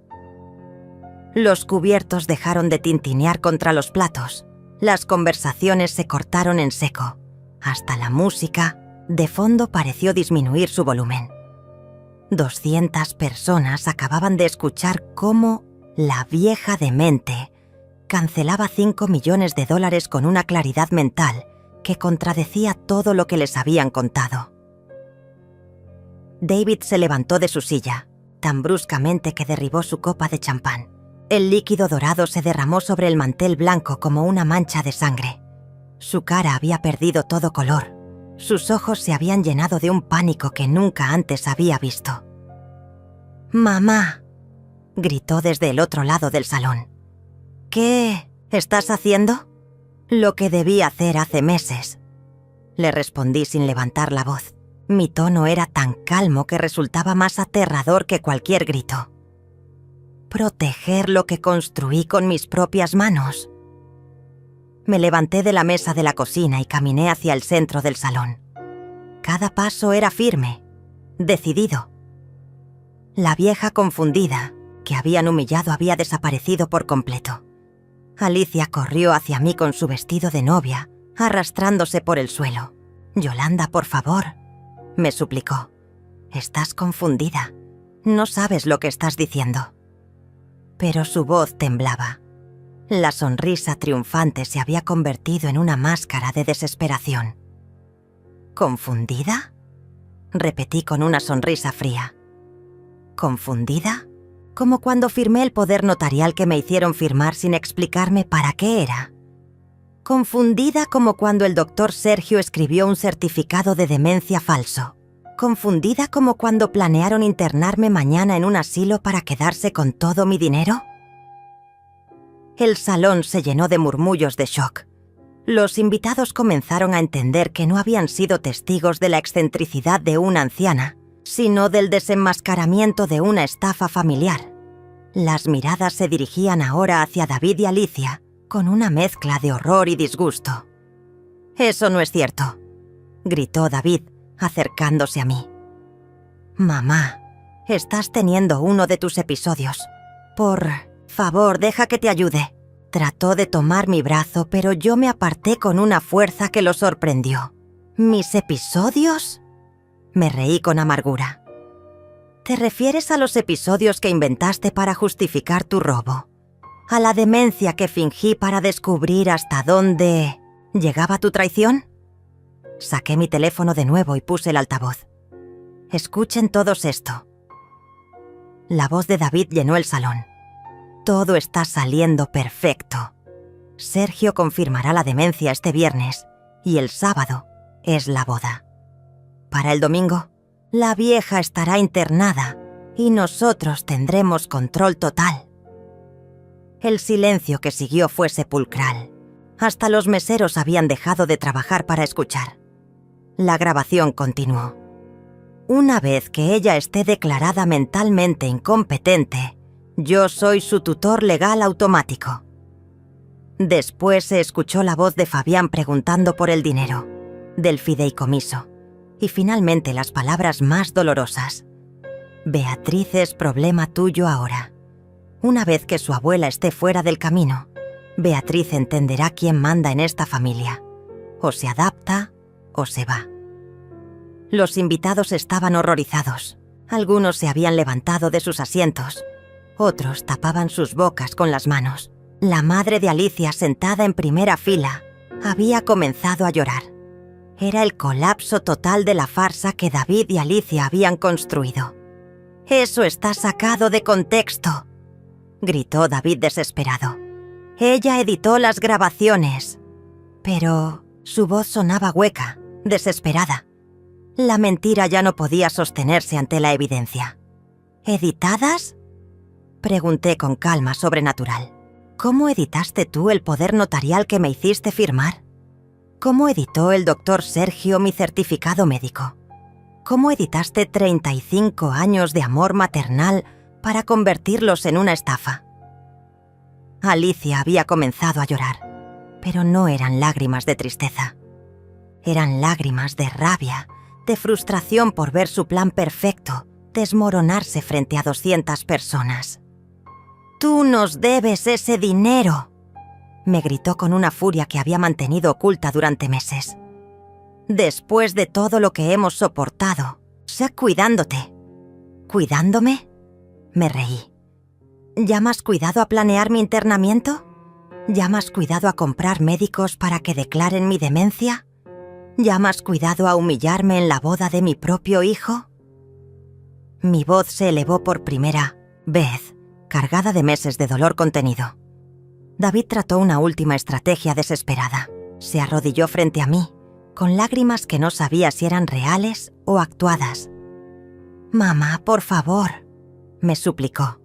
Speaker 1: Los cubiertos dejaron de tintinear contra los platos, las conversaciones se cortaron en seco, hasta la música de fondo pareció disminuir su volumen. 200 personas acababan de escuchar cómo la vieja demente cancelaba $5 millones con una claridad mental que contradecía todo lo que les habían contado. David se levantó de su silla, tan bruscamente que derribó su copa de champán. El líquido dorado se derramó sobre el mantel blanco como una mancha de sangre. Su cara había perdido todo color. Sus ojos se habían llenado de un pánico que nunca antes había visto. «Mamá», gritó desde el otro lado del salón. «¿Qué estás haciendo?» «Lo que debí hacer hace meses», le respondí sin levantar la voz. Mi tono era tan calmo que resultaba más aterrador que cualquier grito. «Proteger lo que construí con mis propias manos». Me levanté de la mesa de la cocina y caminé hacia el centro del salón. Cada paso era firme, decidido. La vieja confundida, que habían humillado, había desaparecido por completo. Alicia corrió hacia mí con su vestido de novia, arrastrándose por el suelo. «Yolanda, por favor», me suplicó. «Estás confundida. No sabes lo que estás diciendo». Pero su voz temblaba. La sonrisa triunfante se había convertido en una máscara de desesperación. «¿Confundida?», repetí con una sonrisa fría. «¿Confundida? Como cuando firmé el poder notarial que me hicieron firmar sin explicarme para qué era. Confundida como cuando el doctor Sergio escribió un certificado de demencia falso. Confundida como cuando planearon internarme mañana en un asilo para quedarse con todo mi dinero». El salón se llenó de murmullos de shock. Los invitados comenzaron a entender que no habían sido testigos de la excentricidad de una anciana, sino del desenmascaramiento de una estafa familiar. Las miradas se dirigían ahora hacia David y Alicia, con una mezcla de horror y disgusto. «Eso no es cierto», gritó David, acercándose a mí. «Mamá, estás teniendo uno de tus episodios. Por favor, deja que te ayude». Trató de tomar mi brazo, pero yo me aparté con una fuerza que lo sorprendió. ¿Mis episodios? Me reí con amargura. ¿Te refieres a los episodios que inventaste para justificar tu robo? ¿A la demencia que fingí para descubrir hasta dónde llegaba tu traición? Saqué mi teléfono de nuevo y puse el altavoz. Escuchen todos esto. La voz de David llenó el salón. Todo está saliendo perfecto. Sergio confirmará la demencia este viernes y el sábado es la boda. Para el domingo, la vieja estará internada y nosotros tendremos control total. El silencio que siguió fue sepulcral. Hasta los meseros habían dejado de trabajar para escuchar. La grabación continuó. Una vez que ella esté declarada mentalmente incompetente, yo soy su tutor legal automático. Después se escuchó la voz de Fabián preguntando por el dinero, del fideicomiso, y finalmente las palabras más dolorosas. Beatriz es problema tuyo ahora. Una vez que su abuela esté fuera del camino, Beatriz entenderá quién manda en esta familia. O se adapta o se va. Los invitados estaban horrorizados. Algunos se habían levantado de sus asientos. Otros tapaban sus bocas con las manos. La madre de Alicia, sentada en primera fila, había comenzado a llorar. Era el colapso total de la farsa que David y Alicia habían construido. «Eso está sacado de contexto», gritó David desesperado. «Ella editó las grabaciones». Pero su voz sonaba hueca, desesperada. La mentira ya no podía sostenerse ante la evidencia. «¿Editadas?», pregunté con calma sobrenatural. «¿Cómo editaste tú el poder notarial que me hiciste firmar? ¿Cómo editó el doctor Sergio mi certificado médico? ¿Cómo editaste 35 años de amor maternal para convertirlos en una estafa?» Alicia había comenzado a llorar, pero no eran lágrimas de tristeza. Eran lágrimas de rabia, de frustración por ver su plan perfecto desmoronarse frente a 200 personas. «Tú nos debes ese dinero», me gritó con una furia que había mantenido oculta durante meses. «Después de todo lo que hemos soportado, sé cuidándote». «¿Cuidándome?», me reí. ¿Llamas cuidado a planear mi internamiento? ¿Llamas cuidado a comprar médicos para que declaren mi demencia? ¿Llamas cuidado a humillarme en la boda de mi propio hijo? Mi voz se elevó por primera vez, cargada de meses de dolor contenido. David trató una última estrategia desesperada. Se arrodilló frente a mí, con lágrimas que no sabía si eran reales o actuadas. «Mamá, por favor», me suplicó.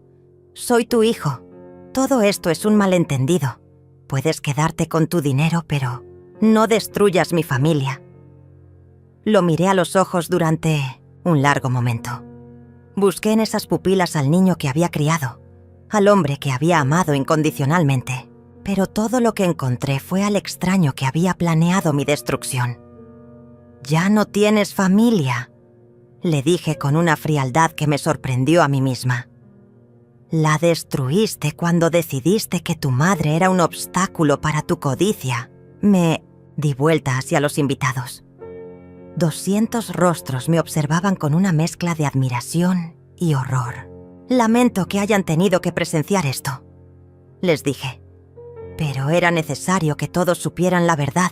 Speaker 1: «Soy tu hijo. Todo esto es un malentendido. Puedes quedarte con tu dinero, pero no destruyas mi familia». Lo miré a los ojos durante un largo momento. Busqué en esas pupilas al niño que había criado, al hombre que había amado incondicionalmente, pero todo lo que encontré fue al extraño que había planeado mi destrucción. «Ya no tienes familia», le dije con una frialdad que me sorprendió a mí misma. «La destruiste cuando decidiste que tu madre era un obstáculo para tu codicia». Me di vuelta hacia los invitados. 200 rostros me observaban con una mezcla de admiración y horror. «Lamento que hayan tenido que presenciar esto», les dije. «Pero era necesario que todos supieran la verdad,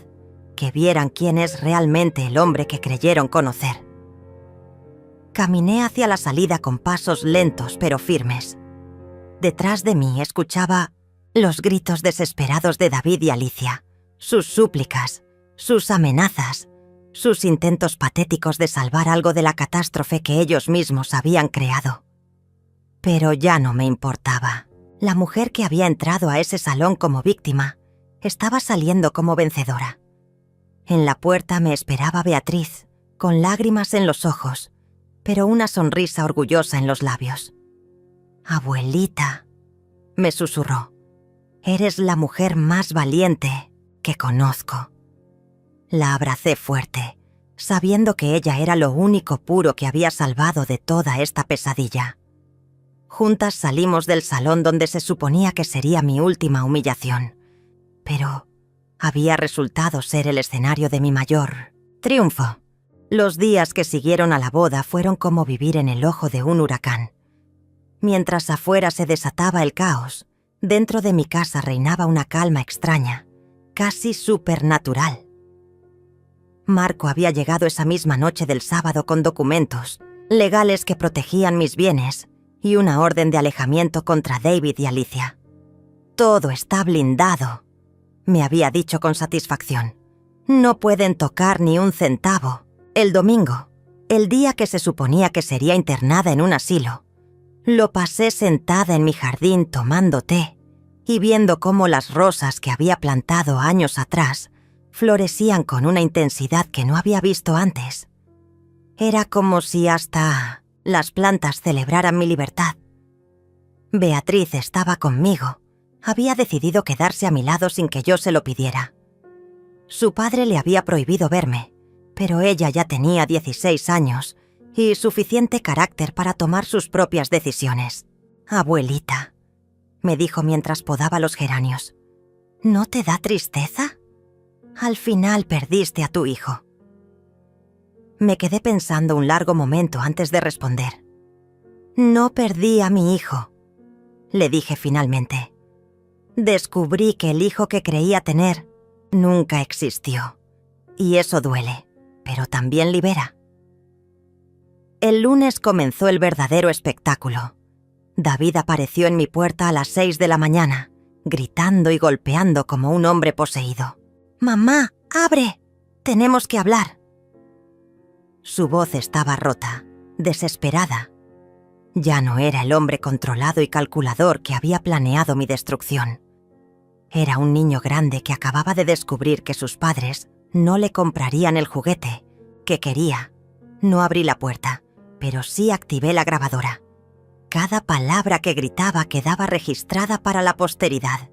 Speaker 1: que vieran quién es realmente el hombre que creyeron conocer». Caminé hacia la salida con pasos lentos pero firmes. Detrás de mí escuchaba los gritos desesperados de David y Alicia, sus súplicas, sus amenazas, sus intentos patéticos de salvar algo de la catástrofe que ellos mismos habían creado. Pero ya no me importaba. La mujer que había entrado a ese salón como víctima estaba saliendo como vencedora. En la puerta me esperaba Beatriz, con lágrimas en los ojos, pero una sonrisa orgullosa en los labios. «Abuelita», me susurró, «eres la mujer más valiente que conozco». La abracé fuerte, sabiendo que ella era lo único puro que había salvado de toda esta pesadilla. Juntas salimos del salón donde se suponía que sería mi última humillación, pero había resultado ser el escenario de mi mayor triunfo. Los días que siguieron a la boda fueron como vivir en el ojo de un huracán. Mientras afuera se desataba el caos, dentro de mi casa reinaba una calma extraña, casi supernatural. Marco había llegado esa misma noche del sábado con documentos legales que protegían mis bienes y una orden de alejamiento contra David y Alicia. «Todo está blindado», me había dicho con satisfacción. «No pueden tocar ni un centavo». El domingo, el día que se suponía que sería internada en un asilo, lo pasé sentada en mi jardín tomando té y viendo cómo las rosas que había plantado años atrás florecían con una intensidad que no había visto antes. Era como si hasta las plantas celebraran mi libertad. Beatriz estaba conmigo. Había decidido quedarse a mi lado sin que yo se lo pidiera. Su padre le había prohibido verme, pero ella ya tenía 16 años y suficiente carácter para tomar sus propias decisiones. «Abuelita», me dijo mientras podaba los geranios, «¿no te da tristeza? Al final perdiste a tu hijo». Me quedé pensando un largo momento antes de responder. «No perdí a mi hijo», le dije finalmente. «Descubrí que el hijo que creía tener nunca existió. Y eso duele, pero también libera». El lunes comenzó el verdadero espectáculo. David apareció en mi puerta a las 6 de la mañana, gritando y golpeando como un hombre poseído. «¡Mamá, abre! Tenemos que hablar». Su voz estaba rota, desesperada. Ya no era el hombre controlado y calculador que había planeado mi destrucción. Era un niño grande que acababa de descubrir que sus padres no le comprarían el juguete que quería. No abrí la puerta, pero sí activé la grabadora. Cada palabra que gritaba quedaba registrada para la posteridad.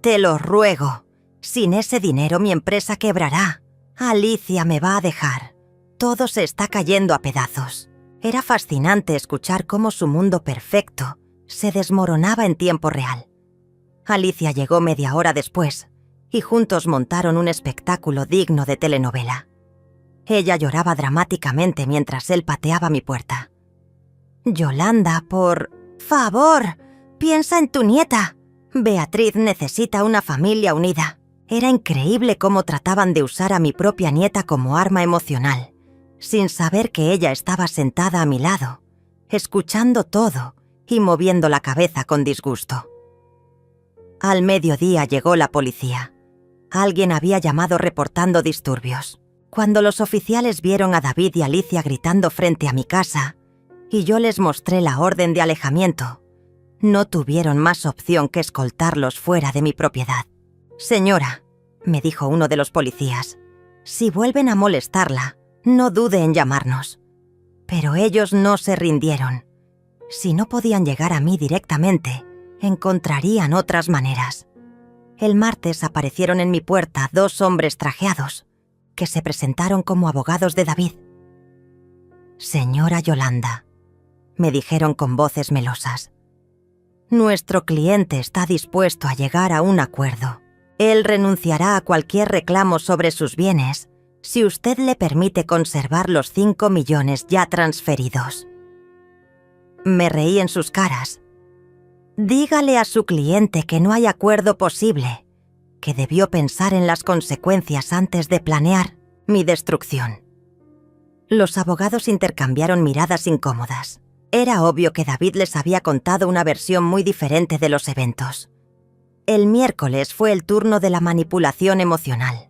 Speaker 1: «Te lo ruego. Sin ese dinero mi empresa quebrará. Alicia me va a dejar. Todo se está cayendo a pedazos». Era fascinante escuchar cómo su mundo perfecto se desmoronaba en tiempo real. Alicia llegó media hora después y juntos montaron un espectáculo digno de telenovela. Ella lloraba dramáticamente mientras él pateaba mi puerta. «Yolanda, por favor, piensa en tu nieta. Beatriz necesita una familia unida». Era increíble cómo trataban de usar a mi propia nieta como arma emocional, sin saber que ella estaba sentada a mi lado, escuchando todo y moviendo la cabeza con disgusto. Al mediodía llegó la policía. Alguien había llamado reportando disturbios. Cuando los oficiales vieron a David y Alicia gritando frente a mi casa, y yo les mostré la orden de alejamiento, no tuvieron más opción que escoltarlos fuera de mi propiedad. «Señora», me dijo uno de los policías, «si vuelven a molestarla, no dude en llamarnos». Pero ellos no se rindieron. Si no podían llegar a mí directamente, encontrarían otras maneras. El martes aparecieron en mi puerta 2 hombres trajeados, que se presentaron como abogados de David. «Señora Yolanda», me dijeron con voces melosas, «nuestro cliente está dispuesto a llegar a un acuerdo. Él renunciará a cualquier reclamo sobre sus bienes si usted le permite conservar los 5 millones ya transferidos». Me reí en sus caras. «Dígale a su cliente que no hay acuerdo posible, que debió pensar en las consecuencias antes de planear mi destrucción». Los abogados intercambiaron miradas incómodas. Era obvio que David les había contado una versión muy diferente de los eventos. El miércoles fue el turno de la manipulación emocional.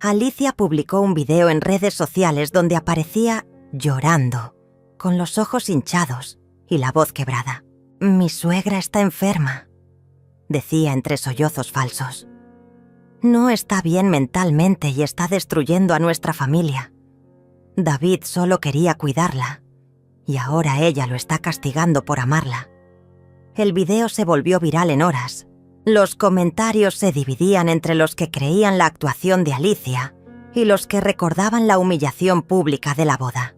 Speaker 1: Alicia publicó un video en redes sociales donde aparecía llorando, con los ojos hinchados y la voz quebrada. «Mi suegra está enferma», decía entre sollozos falsos. «No está bien mentalmente y está destruyendo a nuestra familia. David solo quería cuidarla, y ahora ella lo está castigando por amarla». El video se volvió viral en horas. Los comentarios se dividían entre los que creían la actuación de Alicia y los que recordaban la humillación pública de la boda.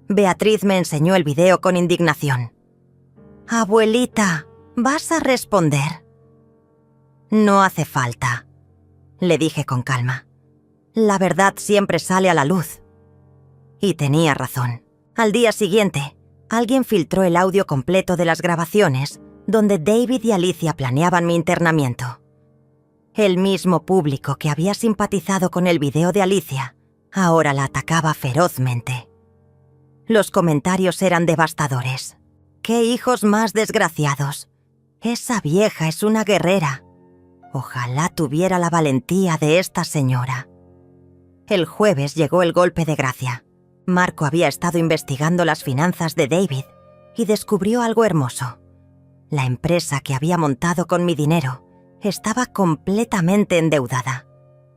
Speaker 1: Beatriz me enseñó el video con indignación. Abuelita, ¿vas a responder? No hace falta, le dije con calma. La verdad siempre sale a la luz. Y tenía razón. Al día siguiente, alguien filtró el audio completo de las grabaciones donde David y Alicia planeaban mi internamiento. El mismo público que había simpatizado con el video de Alicia ahora la atacaba ferozmente. Los comentarios eran devastadores. ¡Qué hijos más desgraciados! Esa vieja es una guerrera. Ojalá tuviera la valentía de esta señora. El jueves llegó el golpe de gracia. Marco había estado investigando las finanzas de David y descubrió algo hermoso. La empresa que había montado con mi dinero estaba completamente endeudada.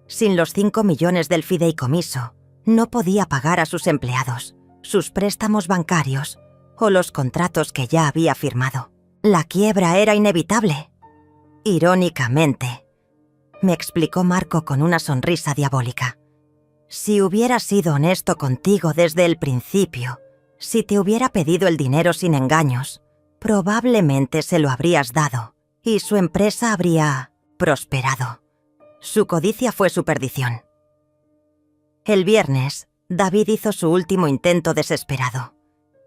Speaker 1: Sin los 5 millones del fideicomiso, no podía pagar a sus empleados, sus préstamos bancarios o los contratos que ya había firmado. La quiebra era inevitable. Irónicamente, me explicó Marco con una sonrisa diabólica. Si hubiera sido honesto contigo desde el principio, si te hubiera pedido el dinero sin engaños, probablemente se lo habrías dado y su empresa habría prosperado. Su codicia fue su perdición. El viernes, David hizo su último intento desesperado.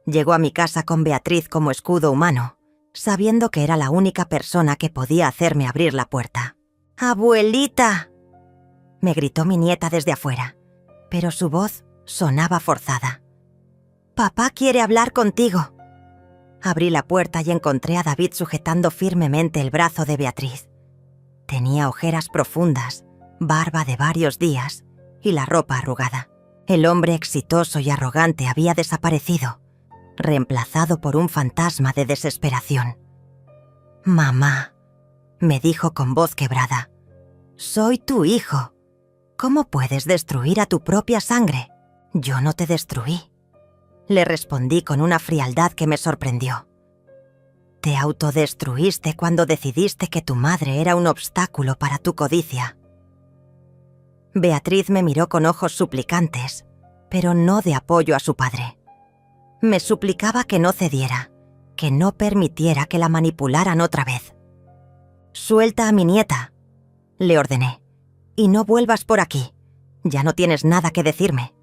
Speaker 1: Llegó a mi casa con Beatriz como escudo humano, sabiendo que era la única persona que podía hacerme abrir la puerta. ¡Abuelita!, me gritó mi nieta desde afuera, pero su voz sonaba forzada. «Papá quiere hablar contigo». Abrí la puerta y encontré a David sujetando firmemente el brazo de Beatriz. Tenía ojeras profundas, barba de varios días y la ropa arrugada. El hombre exitoso y arrogante había desaparecido, reemplazado por un fantasma de desesperación. «Mamá», me dijo con voz quebrada, «soy tu hijo. ¿Cómo puedes destruir a tu propia sangre? Yo no te destruí». Le respondí con una frialdad que me sorprendió. «Te autodestruiste cuando decidiste que tu madre era un obstáculo para tu codicia». Beatriz me miró con ojos suplicantes, pero no de apoyo a su padre. Me suplicaba que no cediera, que no permitiera que la manipularan otra vez. «Suelta a mi nieta», le ordené, «y no vuelvas por aquí. Ya no tienes nada que decirme».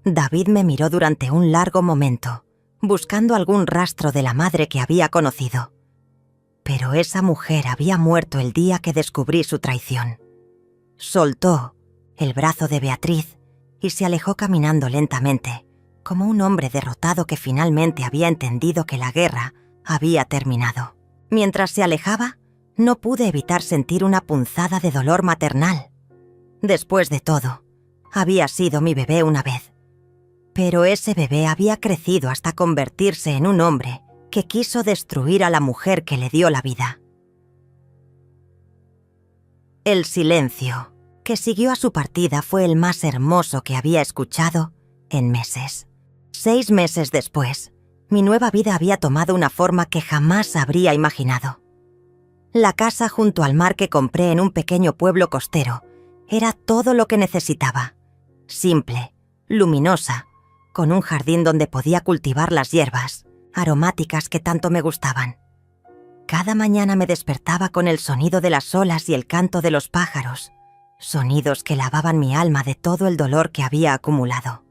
Speaker 1: David me miró durante un largo momento, buscando algún rastro de la madre que había conocido. Pero esa mujer había muerto el día que descubrí su traición. Soltó el brazo de Beatriz y se alejó caminando lentamente, como un hombre derrotado que finalmente había entendido que la guerra había terminado. Mientras se alejaba, no pude evitar sentir una punzada de dolor maternal. Después de todo, había sido mi bebé una vez. Pero ese bebé había crecido hasta convertirse en un hombre que quiso destruir a la mujer que le dio la vida. El silencio que siguió a su partida fue el más hermoso que había escuchado en meses. 6 meses después, mi nueva vida había tomado una forma que jamás habría imaginado. La casa junto al mar que compré en un pequeño pueblo costero era todo lo que necesitaba. Simple, luminosa, con un jardín donde podía cultivar las hierbas aromáticas que tanto me gustaban. Cada mañana me despertaba con el sonido de las olas y el canto de los pájaros, sonidos que lavaban mi alma de todo el dolor que había acumulado.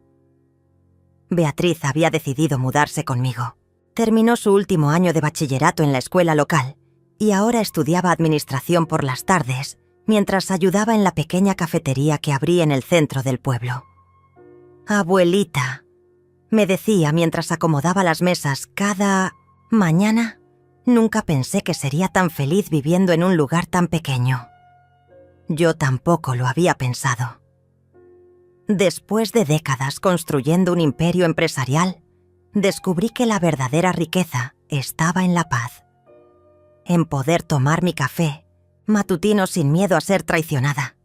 Speaker 1: Beatriz había decidido mudarse conmigo. Terminó su último año de bachillerato en la escuela local y ahora estudiaba administración por las tardes mientras ayudaba en la pequeña cafetería que abrí en el centro del pueblo. «Abuelita», me decía mientras acomodaba las mesas cada mañana, «nunca pensé que sería tan feliz viviendo en un lugar tan pequeño». Yo tampoco lo había pensado. Después de décadas construyendo un imperio empresarial, descubrí que la verdadera riqueza estaba en la paz. En poder tomar mi café matutino sin miedo a ser traicionada.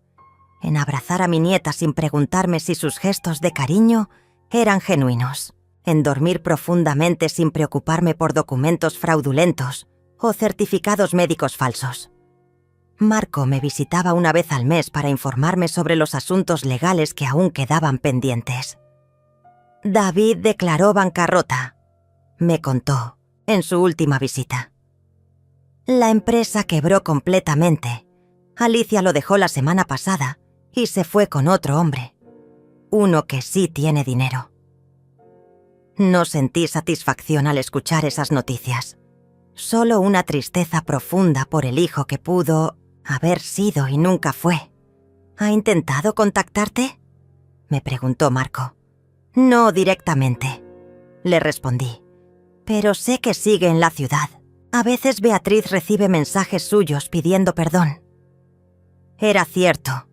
Speaker 1: En abrazar a mi nieta sin preguntarme si sus gestos de cariño eran genuinos. En dormir profundamente sin preocuparme por documentos fraudulentos o certificados médicos falsos. Marco me visitaba una vez al mes para informarme sobre los asuntos legales que aún quedaban pendientes. «David declaró bancarrota», me contó, en su última visita. La empresa quebró completamente. Alicia lo dejó la semana pasada y se fue con otro hombre. Uno que sí tiene dinero. No sentí satisfacción al escuchar esas noticias. Solo una tristeza profunda por el hijo que pudo haber sido y nunca fue. ¿Ha intentado contactarte?, me preguntó Marco. No directamente, le respondí. Pero sé que sigue en la ciudad. A veces Beatriz recibe mensajes suyos pidiendo perdón. Era cierto.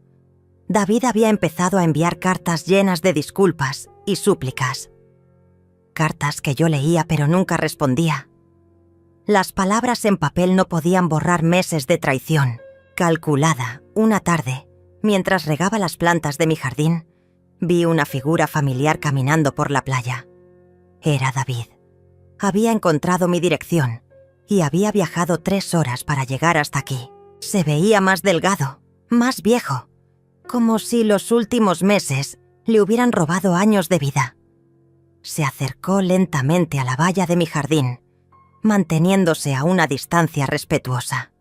Speaker 1: David había empezado a enviar cartas llenas de disculpas y súplicas. Cartas que yo leía pero nunca respondía. Las palabras en papel no podían borrar meses de traición. Calculada, una tarde, mientras regaba las plantas de mi jardín, vi una figura familiar caminando por la playa. Era David. Había encontrado mi dirección y había viajado 3 horas para llegar hasta aquí. Se veía más delgado, más viejo, como si los últimos meses le hubieran robado años de vida. Se acercó lentamente a la valla de mi jardín, manteniéndose a una distancia respetuosa.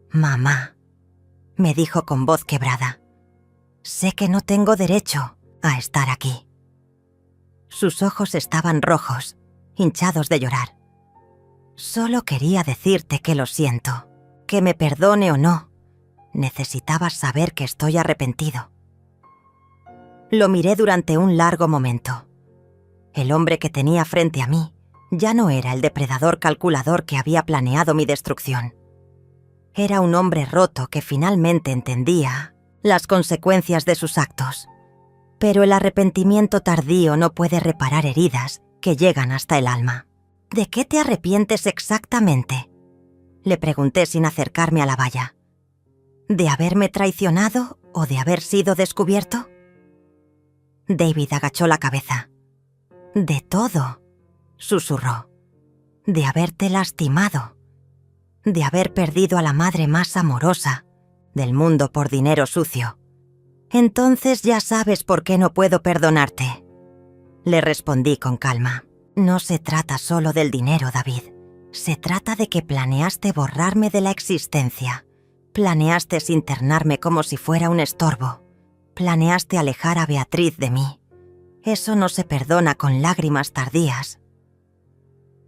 Speaker 1: «Mamá», me dijo con voz quebrada, «sé que no tengo derecho a estar aquí». Sus ojos estaban rojos, hinchados de llorar. «Solo quería decirte que lo siento, que me perdone o no. Necesitabas saber que estoy arrepentido». Lo miré durante un largo momento. El hombre que tenía frente a mí ya no era el depredador calculador que había planeado mi destrucción. Era un hombre roto que finalmente entendía las consecuencias de sus actos. Pero el arrepentimiento tardío no puede reparar heridas que llegan hasta el alma. «¿De qué te arrepientes exactamente?», le pregunté sin acercarme a la valla. «¿De haberme traicionado o de haber sido descubierto?». David agachó la cabeza. «De todo», susurró. «De haberte lastimado. De haber perdido a la madre más amorosa del mundo por dinero sucio. Entonces ya sabes por qué no puedo perdonarte», le respondí con calma. «No se trata solo del dinero, David. Se trata de que planeaste borrarme de la existencia. Planeaste internarme como si fuera un estorbo. Planeaste alejar a Beatriz de mí. Eso no se perdona con lágrimas tardías».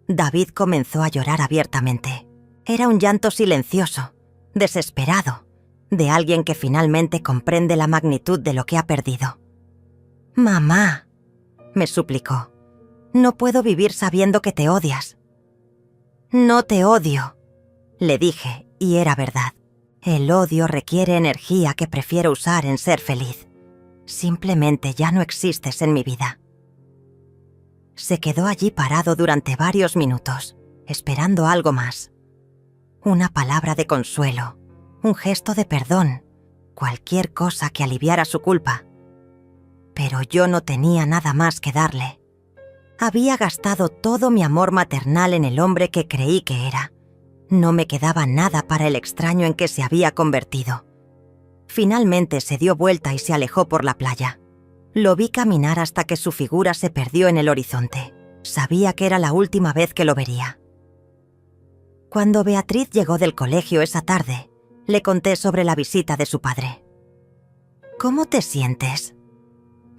Speaker 1: David comenzó a llorar abiertamente. Era un llanto silencioso, desesperado, de alguien que finalmente comprende la magnitud de lo que ha perdido. «Mamá», me suplicó, «no puedo vivir sabiendo que te odias». «No te odio», le dije, y era verdad. El odio requiere energía que prefiero usar en ser feliz. Simplemente ya no existes en mi vida. Se quedó allí parado durante varios minutos, esperando algo más. Una palabra de consuelo, un gesto de perdón, cualquier cosa que aliviara su culpa. Pero yo no tenía nada más que darle. Había gastado todo mi amor maternal en el hombre que creí que era. No me quedaba nada para el extraño en que se había convertido. Finalmente se dio vuelta y se alejó por la playa. Lo vi caminar hasta que su figura se perdió en el horizonte. Sabía que era la última vez que lo vería. Cuando Beatriz llegó del colegio esa tarde, le conté sobre la visita de su padre. «¿Cómo te sientes?»,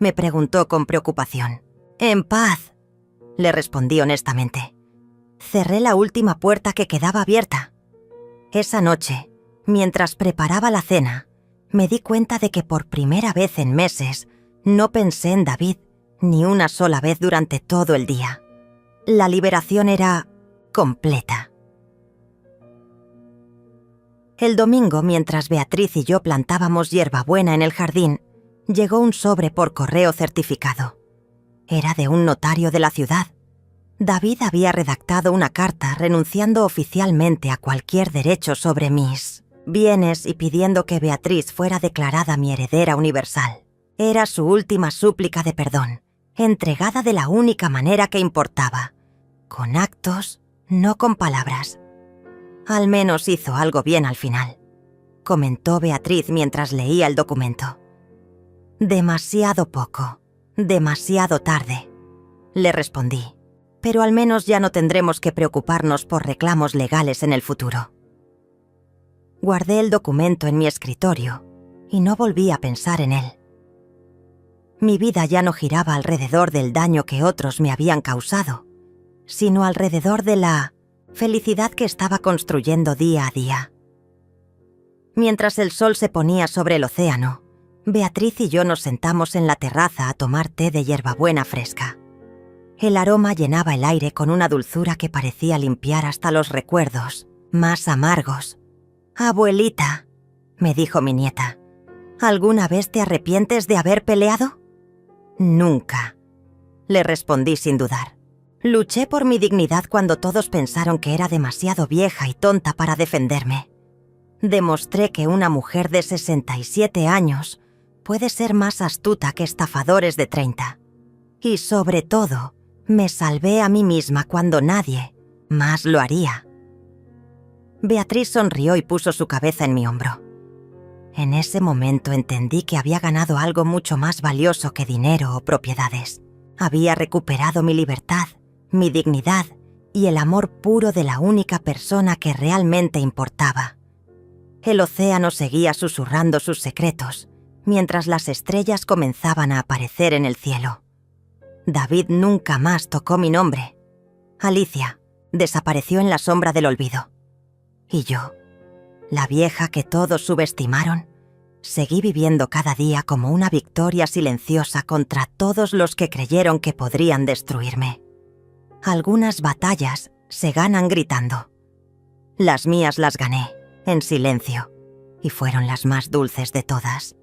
Speaker 1: me preguntó con preocupación. «En paz», le respondí honestamente. Cerré la última puerta que quedaba abierta. Esa noche, mientras preparaba la cena, me di cuenta de que por primera vez en meses no pensé en David ni una sola vez durante todo el día. La liberación era completa. El domingo, mientras Beatriz y yo plantábamos hierbabuena en el jardín, llegó un sobre por correo certificado. Era de un notario de la ciudad. David había redactado una carta renunciando oficialmente a cualquier derecho sobre mis bienes y pidiendo que Beatriz fuera declarada mi heredera universal. Era su última súplica de perdón, entregada de la única manera que importaba, con actos, no con palabras. «Al menos hizo algo bien al final», comentó Beatriz mientras leía el documento. «Demasiado poco, demasiado tarde», le respondí. pero al menos ya no tendremos que preocuparnos por reclamos legales en el futuro. Guardé el documento en mi escritorio y no volví a pensar en él. Mi vida ya no giraba alrededor del daño que otros me habían causado, sino alrededor de la felicidad que estaba construyendo día a día. Mientras el sol se ponía sobre el océano, Beatriz y yo nos sentamos en la terraza a tomar té de hierbabuena fresca. El aroma llenaba el aire con una dulzura que parecía limpiar hasta los recuerdos más amargos. «Abuelita», me dijo mi nieta, «¿alguna vez te arrepientes de haber peleado?» «Nunca», le respondí sin dudar. Luché por mi dignidad cuando todos pensaron que era demasiado vieja y tonta para defenderme. Demostré que una mujer de 67 años puede ser más astuta que estafadores de 30. Y sobre todo, me salvé a mí misma cuando nadie más lo haría. Beatriz sonrió y puso su cabeza en mi hombro. En ese momento entendí que había ganado algo mucho más valioso que dinero o propiedades. Había recuperado mi libertad, mi dignidad y el amor puro de la única persona que realmente importaba. El océano seguía susurrando sus secretos, mientras las estrellas comenzaban a aparecer en el cielo. David nunca más tocó mi nombre. Alicia desapareció en la sombra del olvido. Y yo, la vieja que todos subestimaron, seguí viviendo cada día como una victoria silenciosa contra todos los que creyeron que podrían destruirme. Algunas batallas se ganan gritando. Las mías las gané, en silencio, y fueron las más dulces de todas.